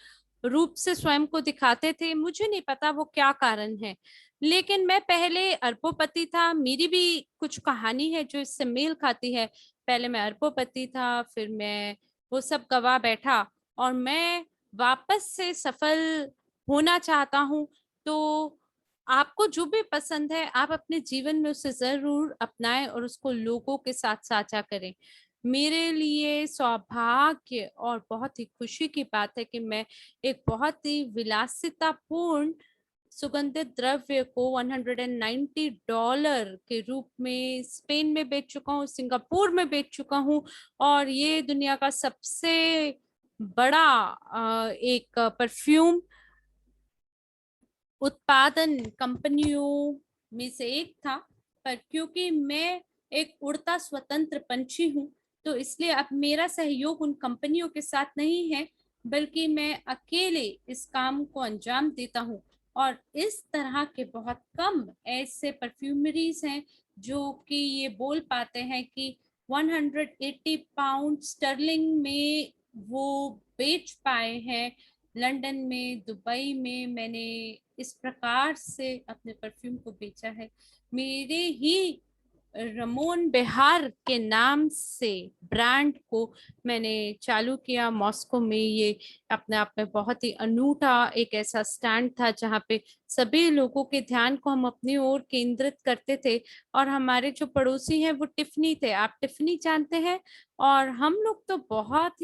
रूप से स्वयं को दिखाते थे। मुझे नहीं पता वो क्या कारण है। लेकिन मैं पहले अरबोपति था, मेरी भी कुछ कहानी है जो इससे मेल खाती है। पहले मैं अरबोपति था, फिर मैं वो सब गवा बैठा, और मैं वापस से सफल होना चाहता हूँ। तो आपको जो भी पसंद है आप अपने जीवन में उसे जरूर अपनाएं और उसको लोगों के साथ साझा करें। मेरे लिए सौभाग्य और बहुत ही खुशी की बात है कि मैं एक बहुत ही विलासितापूर्ण सुगंधित द्रव्य को $190 के रूप में स्पेन में बेच चुका हूँ, सिंगापुर में बेच चुका हूँ। और ये दुनिया का सबसे बड़ा एक परफ्यूम उत्पादन कंपनियों में से एक था। पर क्योंकि मैं एक उड़ता स्वतंत्र पंछी हूँ, तो इसलिए अब मेरा सहयोग उन कंपनियों के साथ नहीं है, बल्कि मैं अकेले इस काम को अंजाम देता हूँ। और इस तरह के बहुत कम ऐसे परफ्यूमरीज हैं जो कि ये बोल पाते हैं कि 180 पाउंड स्टर्लिंग में वो बेच पाए हैं। लंदन में, दुबई में मैंने इस प्रकार से अपने परफ्यूम को बेचा है। मेरे ही रमोन बिहार के नाम से ब्रांड को मैंने चालू किया मॉस्को में। ये अपने आप में बहुत ही अनूठा एक ऐसा स्टैंड था जहाँ पे सभी लोगों के ध्यान को हम अपनी ओर केंद्रित करते थे। और हमारे जो पड़ोसी हैं वो टिफनी थे, आप टिफनी जानते हैं। और हम लोग तो बहुत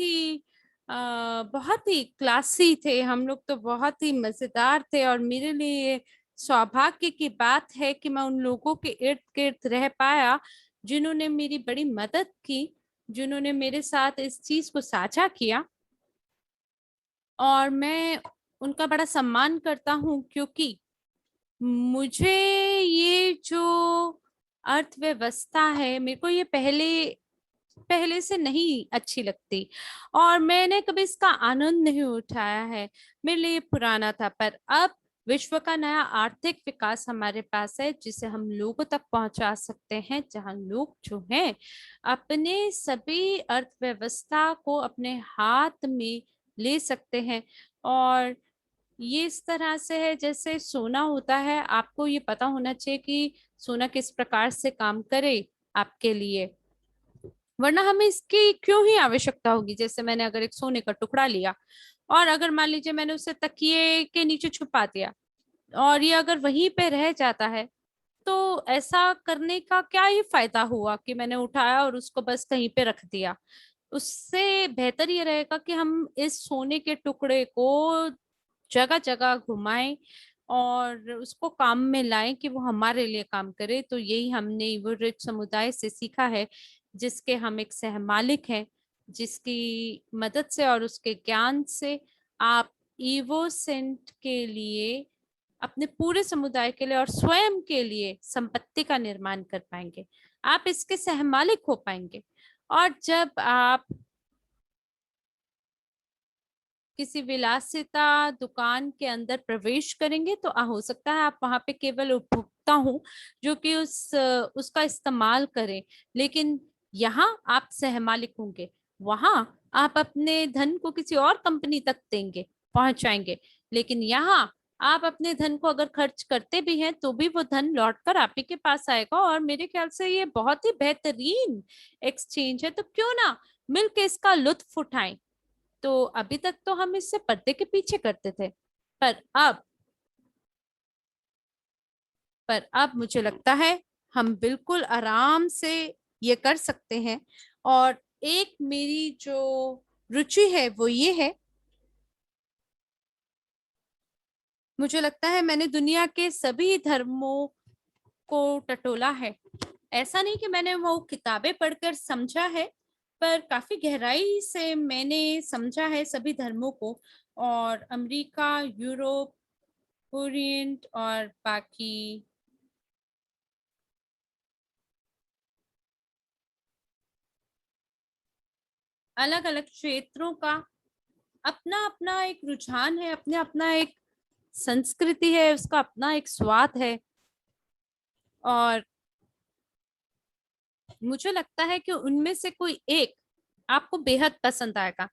ही क्लासी थे, हम लोग तो बहुत ही मजेदार थे। और मेरे लिए सौभाग्य की बात है कि मैं उन लोगों के इर्द गिर्द रह पाया जिन्होंने मेरी बड़ी मदद की, जिन्होंने मेरे साथ इस चीज को साझा किया। और मैं उनका बड़ा सम्मान करता हूँ, क्योंकि मुझे ये जो अर्थव्यवस्था है, मेरे को ये पहले पहले से नहीं अच्छी लगती और मैंने कभी इसका आनंद नहीं उठाया है। मेरे लिए पुराना था, पर अब विश्व का नया आर्थिक विकास हमारे पास है, जिसे हम लोगों तक पहुंचा सकते हैं, जहां लोग जो हैं अपने सभी अर्थव्यवस्था को अपने हाथ में ले सकते हैं। और ये इस तरह से है जैसे सोना होता है, आपको ये पता होना चाहिए कि सोना किस प्रकार से काम करे आपके लिए, वरना हमें इसकी क्यों ही आवश्यकता होगी। जैसे मैंने अगर एक सोने का टुकड़ा लिया और अगर मान लीजिए मैंने उसे तकिए के नीचे छुपा दिया और ये अगर वहीं पे रह जाता है, तो ऐसा करने का क्या ही फायदा हुआ कि मैंने उठाया और उसको बस कहीं पे रख दिया। उससे बेहतर ये रहेगा कि हम इस सोने के टुकड़े को जगह जगह घुमाएं और उसको काम में लाएं कि वो हमारे लिए काम करे। तो यही हमने ईवो रिच समुदाय से सीखा है, जिसके हम एक सहमालिक हैं, जिसकी मदद से और उसके ज्ञान से आप ईवो सेंट के लिए, अपने पूरे समुदाय के लिए और स्वयं के लिए संपत्ति का निर्माण कर पाएंगे। आप इसके सहमालिक हो पाएंगे। और जब आप किसी विलासिता दुकान के अंदर प्रवेश करेंगे, तो हो सकता है आप वहां पे केवल उपभोक्ता हो जो कि उसका इस्तेमाल करें, लेकिन यहाँ आप सहमालिक होंगे। वहां आप अपने धन को किसी और कंपनी तक देंगे, पहुंचाएंगे, लेकिन यहाँ आप अपने धन को अगर खर्च करते भी हैं तो भी वो धन लौटकर आप ही के पास आएगा। और मेरे ख्याल से ये बहुत ही बेहतरीन एक्सचेंज है, तो क्यों ना मिलके इसका लुत्फ उठाएं। तो अभी तक तो हम इससे पर्दे के पीछे करते थे, पर अब अब मुझे लगता है हम बिल्कुल आराम से ये कर सकते हैं। और एक मेरी जो रुचि है वो ये है, मुझे लगता है मैंने दुनिया के सभी धर्मों को टटोला है। ऐसा नहीं कि मैंने वो किताबें पढ़कर समझा है, पर काफी गहराई से मैंने समझा है सभी धर्मों को। और अमेरिका, यूरोप, ओरिएंट और बाकी अलग अलग क्षेत्रों का अपना अपना एक रुझान है, अपने अपना एक संस्कृति है, उसका अपना एक स्वाद है। और मुझे लगता है कि उनमें से कोई एक आपको बेहद पसंद आएगा,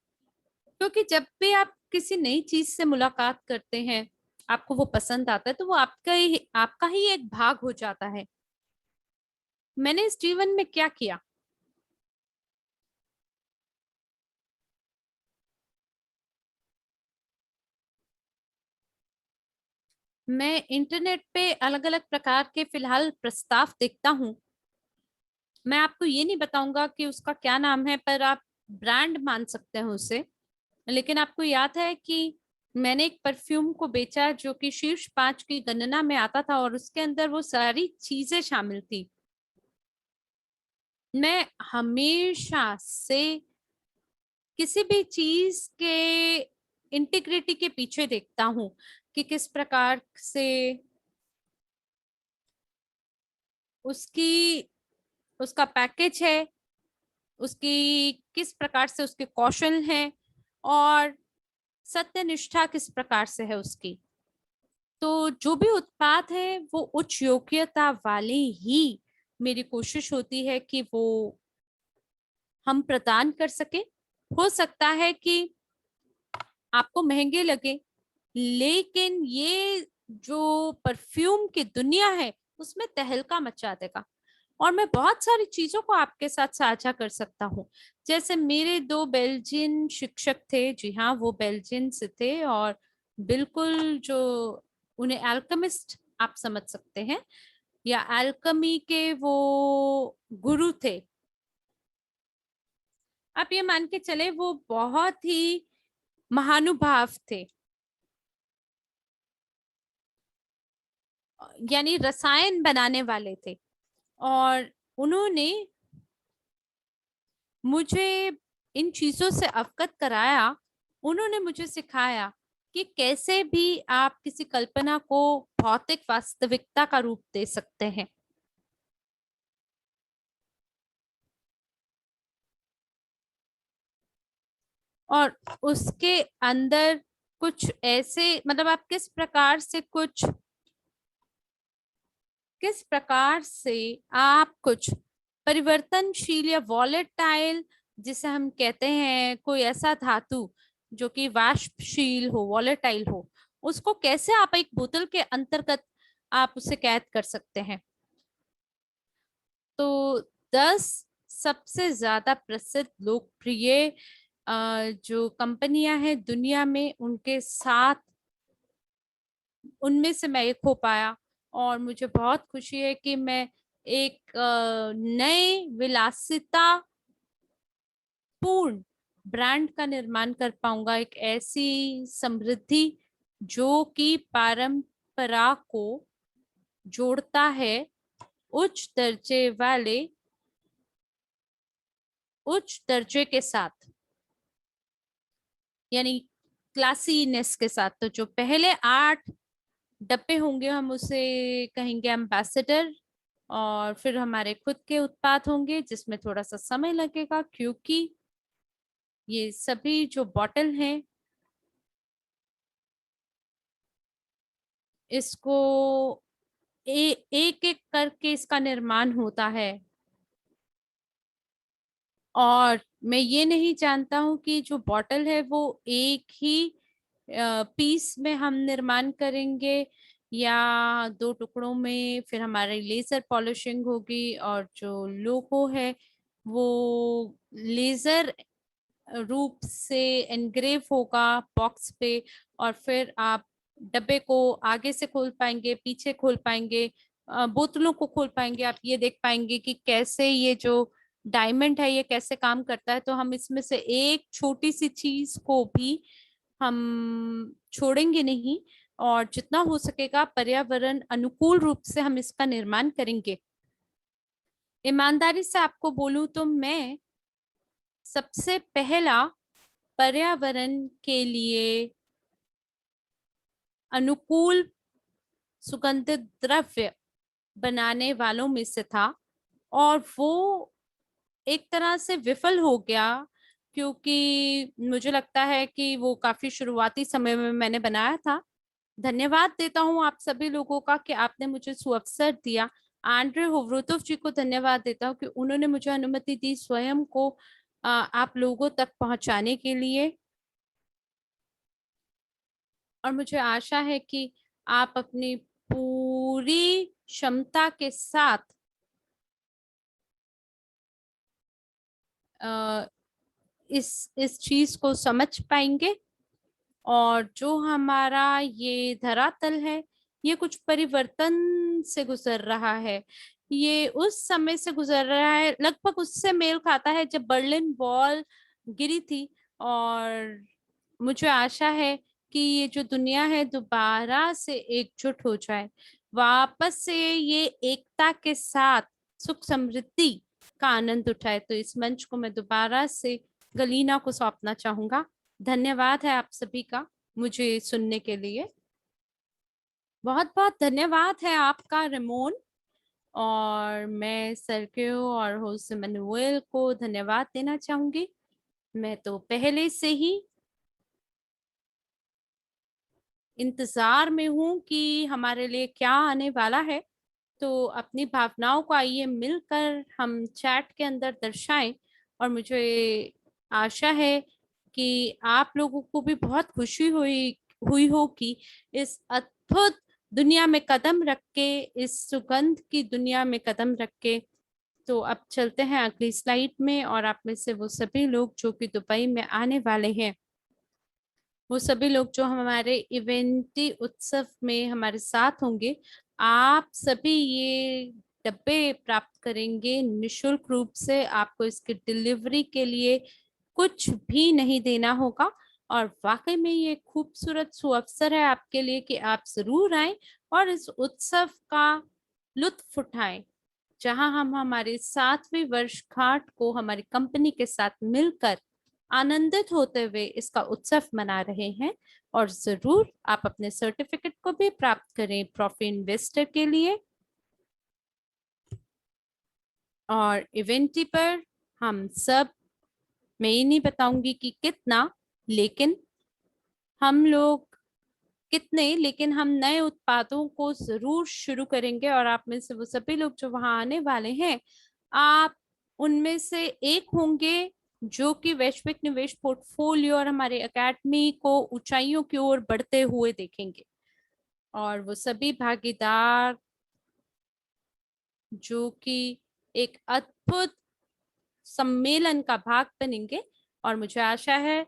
क्योंकि जब भी आप किसी नई चीज से मुलाकात करते हैं, आपको वो पसंद आता है, तो वो आपका ही एक भाग हो जाता है। मैंने इस जीवन में क्या किया? मैं इंटरनेट पे अलग अलग प्रकार के फिलहाल प्रस्ताव देखता हूँ। मैं आपको ये नहीं बताऊंगा कि उसका क्या नाम है, पर आप ब्रांड मान सकते हैं उसे। लेकिन आपको याद है कि मैंने एक परफ्यूम को बेचा जो कि शीर्ष 5 की गणना में आता था और उसके अंदर वो सारी चीजें शामिल थी। मैं हमेशा से किसी भी चीज के इंटीग्रिटी के पीछे देखता हूँ कि किस प्रकार से उसकी उसका पैकेज है, उसकी किस प्रकार से उसके कौशल हैं और सत्यनिष्ठा किस प्रकार से है उसकी। तो जो भी उत्पाद है वो उच्च योग्यता वाले ही, मेरी कोशिश होती है कि वो हम प्रदान कर सके। हो सकता है कि आपको महंगे लगे, लेकिन ये जो परफ्यूम की दुनिया है उसमें तहलका मचा देगा। और मैं बहुत सारी चीजों को आपके साथ साझा कर सकता हूँ। जैसे मेरे दो बेल्जियन शिक्षक थे, जी हाँ वो बेल्जियन से थे, और बिल्कुल जो उन्हें अल्केमिस्ट आप समझ सकते हैं, या अल्केमी के वो गुरु थे। आप ये मान के चले वो बहुत ही महानुभाव थे। यानी रसायन बनाने वाले थे, और उन्होंने मुझे इन चीजों से अवगत कराया। उन्होंने मुझे सिखाया कि कैसे भी आप किसी कल्पना को भौतिक वास्तविकता का रूप दे सकते हैं। और उसके अंदर कुछ ऐसे, मतलब आप किस प्रकार से आप कुछ परिवर्तनशील या वॉलेटाइल, जिसे हम कहते हैं कोई ऐसा धातु जो कि वाष्पशील हो, वॉलेटाइल हो, उसको कैसे आप एक बोतल के अंतर्गत आप उसे कैद कर सकते हैं। तो 10 सबसे ज्यादा प्रसिद्ध लोकप्रिय जो कंपनियां हैं दुनिया में, उनके साथ उनमें से मैं एक हो पाया। और मुझे बहुत खुशी है कि मैं एक नए विलासिता पूर्ण ब्रांड का निर्माण कर पाऊंगा, एक ऐसी समृद्धि जो कि परंपरा को जोड़ता है उच्च दर्जे वाले उच्च दर्जे के साथ, यानी क्लासीनेस के साथ। तो जो पहले 8 डब्बे होंगे हम उसे कहेंगे एम्बेसडर, और फिर हमारे खुद के उत्पाद होंगे जिसमें थोड़ा सा समय लगेगा, क्योंकि ये सभी जो बॉटल हैं इसको एक एक करके इसका निर्माण होता है। और मैं ये नहीं जानता हूँ कि जो बॉटल है वो एक ही पीस में हम निर्माण करेंगे या 2 टुकड़ों में। फिर हमारी लेजर पॉलिशिंग होगी, और जो लोगो है वो लेजर रूप से एनग्रेव होगा बॉक्स पे। और फिर आप डब्बे को आगे से खोल पाएंगे, पीछे खोल पाएंगे, बोतलों को खोल पाएंगे। आप ये देख पाएंगे कि कैसे ये जो डायमंड है ये कैसे काम करता है। तो हम इसमें से एक छोटी सी चीज को भी हम छोड़ेंगे नहीं, और जितना हो सकेगा पर्यावरण अनुकूल रूप से हम इसका निर्माण करेंगे। ईमानदारी से आपको बोलूं तो मैं सबसे पहला पर्यावरण के लिए अनुकूल सुगंधित द्रव्य बनाने वालों में से था, और वो एक तरह से विफल हो गया, क्योंकि मुझे लगता है कि वो काफी शुरुआती समय में मैंने बनाया था। धन्यवाद देता हूँ आप सभी लोगों का कि आपने मुझे सुअवसर दिया। आंड्रे होवरोतोव जी को धन्यवाद देता हूँ कि उन्होंने मुझे अनुमति दी स्वयं को आप लोगों तक पहुंचाने के लिए। और मुझे आशा है कि आप अपनी पूरी क्षमता के साथ अ, इस चीज को समझ पाएंगे। और जो हमारा ये धरातल है ये कुछ परिवर्तन से गुजर रहा है। ये उस समय से गुजर रहा है, लगभग उससे मेल खाता है जब बर्लिन वॉल गिरी थी। और मुझे आशा है कि ये जो दुनिया है दोबारा से एकजुट हो जाए, वापस से ये एकता के साथ सुख समृद्धि का आनंद उठाए। तो इस मंच को मैं दोबारा से गलीना को सौंपना चाहूंगा। धन्यवाद है आप सभी का मुझे सुनने के लिए। बहुत बहुत धन्यवाद है आपका रेमोन। और मैं सर्गियो और होसे मैनुएल को धन्यवाद देना चाहूंगी। मैं तो पहले से ही इंतजार में हूं कि हमारे लिए क्या आने वाला है। तो अपनी भावनाओं को आइए मिलकर हम चैट के अंदर दर्शाएं। और मुझे आशा है कि आप लोगों को भी बहुत खुशी हुई हुई हो कि इस अद्भुत दुनिया में कदम रख के, इस सुगंध की दुनिया में कदम रख के। तो अब चलते हैं अगली स्लाइड में, और आप में से वो सभी लोग जो कि दुबई में आने वाले हैं, वो सभी लोग जो हमारे इवेंटी उत्सव में हमारे साथ होंगे, आप सभी ये डब्बे प्राप्त करेंगे निशुल्क रूप से। आपको इसकी डिलीवरी के लिए कुछ भी नहीं देना होगा। और वाकई में ये खूबसूरत सुअवसर है आपके लिए कि आप जरूर आए और इस उत्सव का लुत्फ उठाएं, जहां हम हमारी 7वीं वर्षगांठ को हमारी कंपनी के साथ मिलकर आनंदित होते हुए इसका उत्सव मना रहे हैं। और जरूर आप अपने सर्टिफिकेट को भी प्राप्त करें प्रॉफी इन्वेस्टर के लिए। और इवेंटी पर हम सब, मैं ये नहीं बताऊंगी कि कितना, लेकिन हम लोग कितने, लेकिन हम नए उत्पादों को जरूर शुरू करेंगे। और आप में से वो सभी लोग जो वहां आने वाले हैं, आप उनमें से एक होंगे जो कि वैश्विक निवेश पोर्टफोलियो और हमारे एकेडमी को ऊंचाइयों की ओर बढ़ते हुए देखेंगे। और वो सभी भागीदार जो कि एक अद्भुत सम्मेलन का भाग बनेंगे। और मुझे आशा है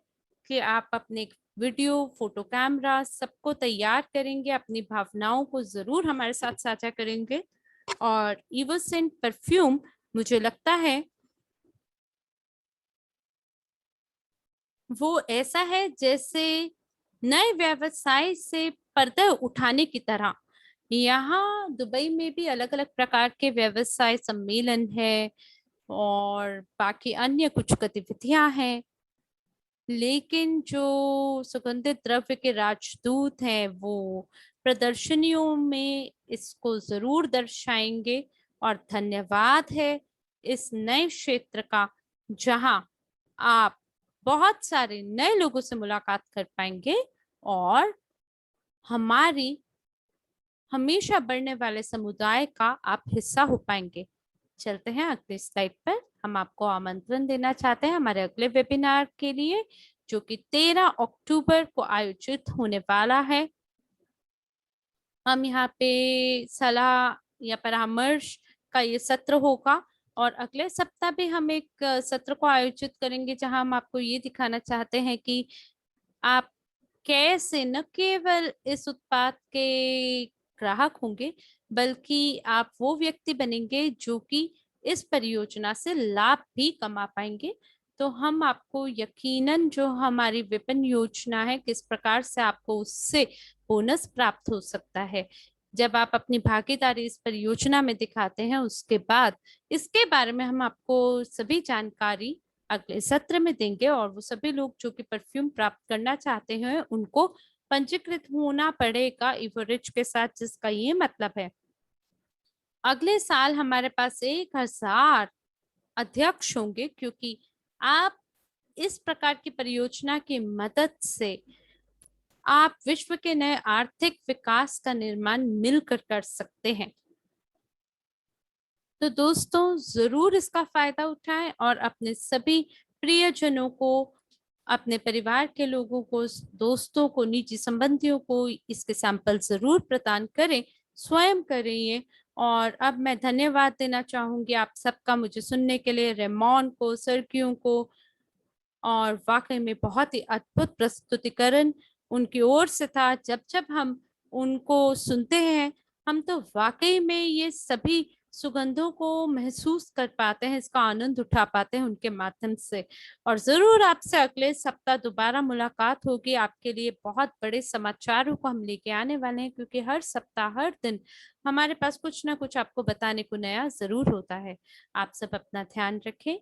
कि आप अपने वीडियो, फोटो, कैमरा सबको तैयार करेंगे, अपनी भावनाओं को जरूर हमारे साथ साझा करेंगे। और इवोसेंट परफ्यूम, मुझे लगता है वो ऐसा है जैसे नए व्यवसाय से पर्दा उठाने की तरह। यहाँ दुबई में भी अलग अलग प्रकार के व्यवसाय सम्मेलन है और बाकी अन्य कुछ गतिविधियां हैं, लेकिन जो सुगंधित द्रव्य के राजदूत हैं वो प्रदर्शनियों में इसको जरूर दर्शाएंगे। और धन्यवाद है इस नए क्षेत्र का, जहां आप बहुत सारे नए लोगों से मुलाकात कर पाएंगे और हमारी हमेशा बढ़ने वाले समुदाय का आप हिस्सा हो पाएंगे। चलते हैं अगले स्लाइड पर। हम आपको आमंत्रण देना चाहते हैं हमारे अगले वेबिनार के लिए, जो कि 13 अक्टूबर को आयोजित होने वाला है। हम यहाँ पे सलाह या परामर्श का ये सत्र होगा। और अगले सप्ताह भी हम एक सत्र को आयोजित करेंगे, जहां हम आपको ये दिखाना चाहते हैं कि आप कैसे न केवल इस उत्पाद के ग्राहक होंगे, बल्कि आप वो व्यक्ति बनेंगे जो कि इस परियोजना से लाभ भी कमा पाएंगे। तो हम आपको यकीनन जो हमारी विपणन योजना है, किस प्रकार से आपको उससे बोनस प्राप्त हो सकता है जब आप अपनी भागीदारी इस परियोजना में दिखाते हैं, उसके बाद इसके बारे में हम आपको सभी जानकारी अगले सत्र में देंगे। और वो सभी लोग जो कि परफ्यूम प्राप्त करना चाहते हैं, उनको पंजीकृत होना पड़ेगा इवोरिच के साथ, जिसका ये मतलब है अगले साल हमारे पास 1000 अध्यक्ष होंगे, क्योंकि आप इस प्रकार की परियोजना की मदद से आप विश्व के नए आर्थिक विकास का निर्माण मिलकर कर सकते हैं। तो दोस्तों, जरूर इसका फायदा उठाएं और अपने सभी प्रियजनों को, अपने परिवार के लोगों को, दोस्तों को, निजी संबंधियों को इसके सैंपल जरूर प्रदान करें, स्वयं करें ये। और अब मैं धन्यवाद देना चाहूंगी आप सबका मुझे सुनने के लिए, रेमोन को, सर्गियो को। और वाकई में बहुत ही अद्भुत प्रस्तुतिकरण उनकी ओर से था। जब जब हम उनको सुनते हैं, हम तो वाकई में ये सभी सुगंधों को महसूस कर पाते हैं, इसका आनंद उठा पाते हैं उनके माध्यम से। और जरूर आपसे अगले सप्ताह दोबारा मुलाकात होगी। आपके लिए बहुत बड़े समाचारों को हम लेके आने वाले हैं, क्योंकि हर सप्ताह, हर दिन हमारे पास कुछ ना कुछ आपको बताने को नया जरूर होता है। आप सब अपना ध्यान रखें।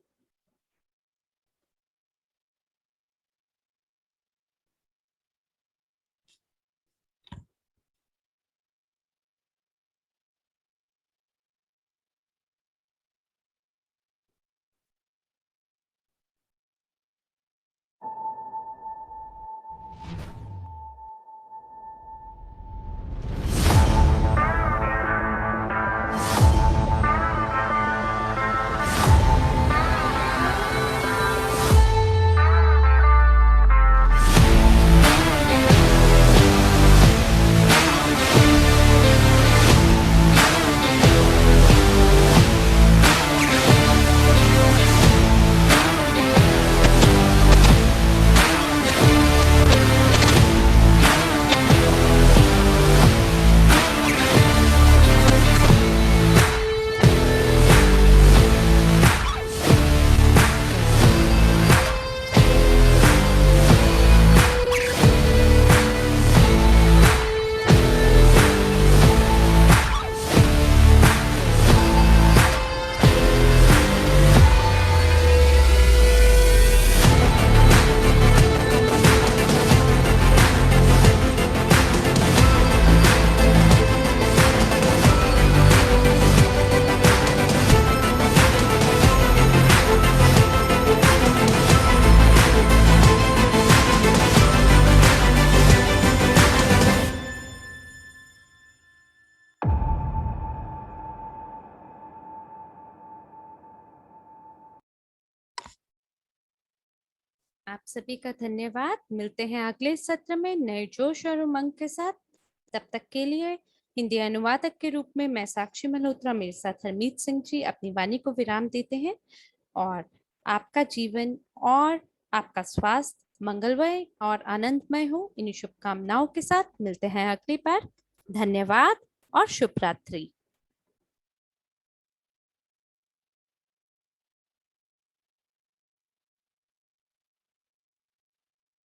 आप सभी का धन्यवाद। मिलते हैं अगले सत्र में नए जोश और उमंग के साथ। तब तक के लिए हिंदी अनुवादक के रूप में मैं साक्षी मल्होत्रा, मेरे साथ हरमीत सिंह जी अपनी वाणी को विराम देते हैं। और आपका जीवन और आपका स्वास्थ्य मंगलमय और आनंदमय हो, इन्हीं शुभकामनाओं के साथ मिलते हैं अगली बार। धन्यवाद और शुभ रात्रि।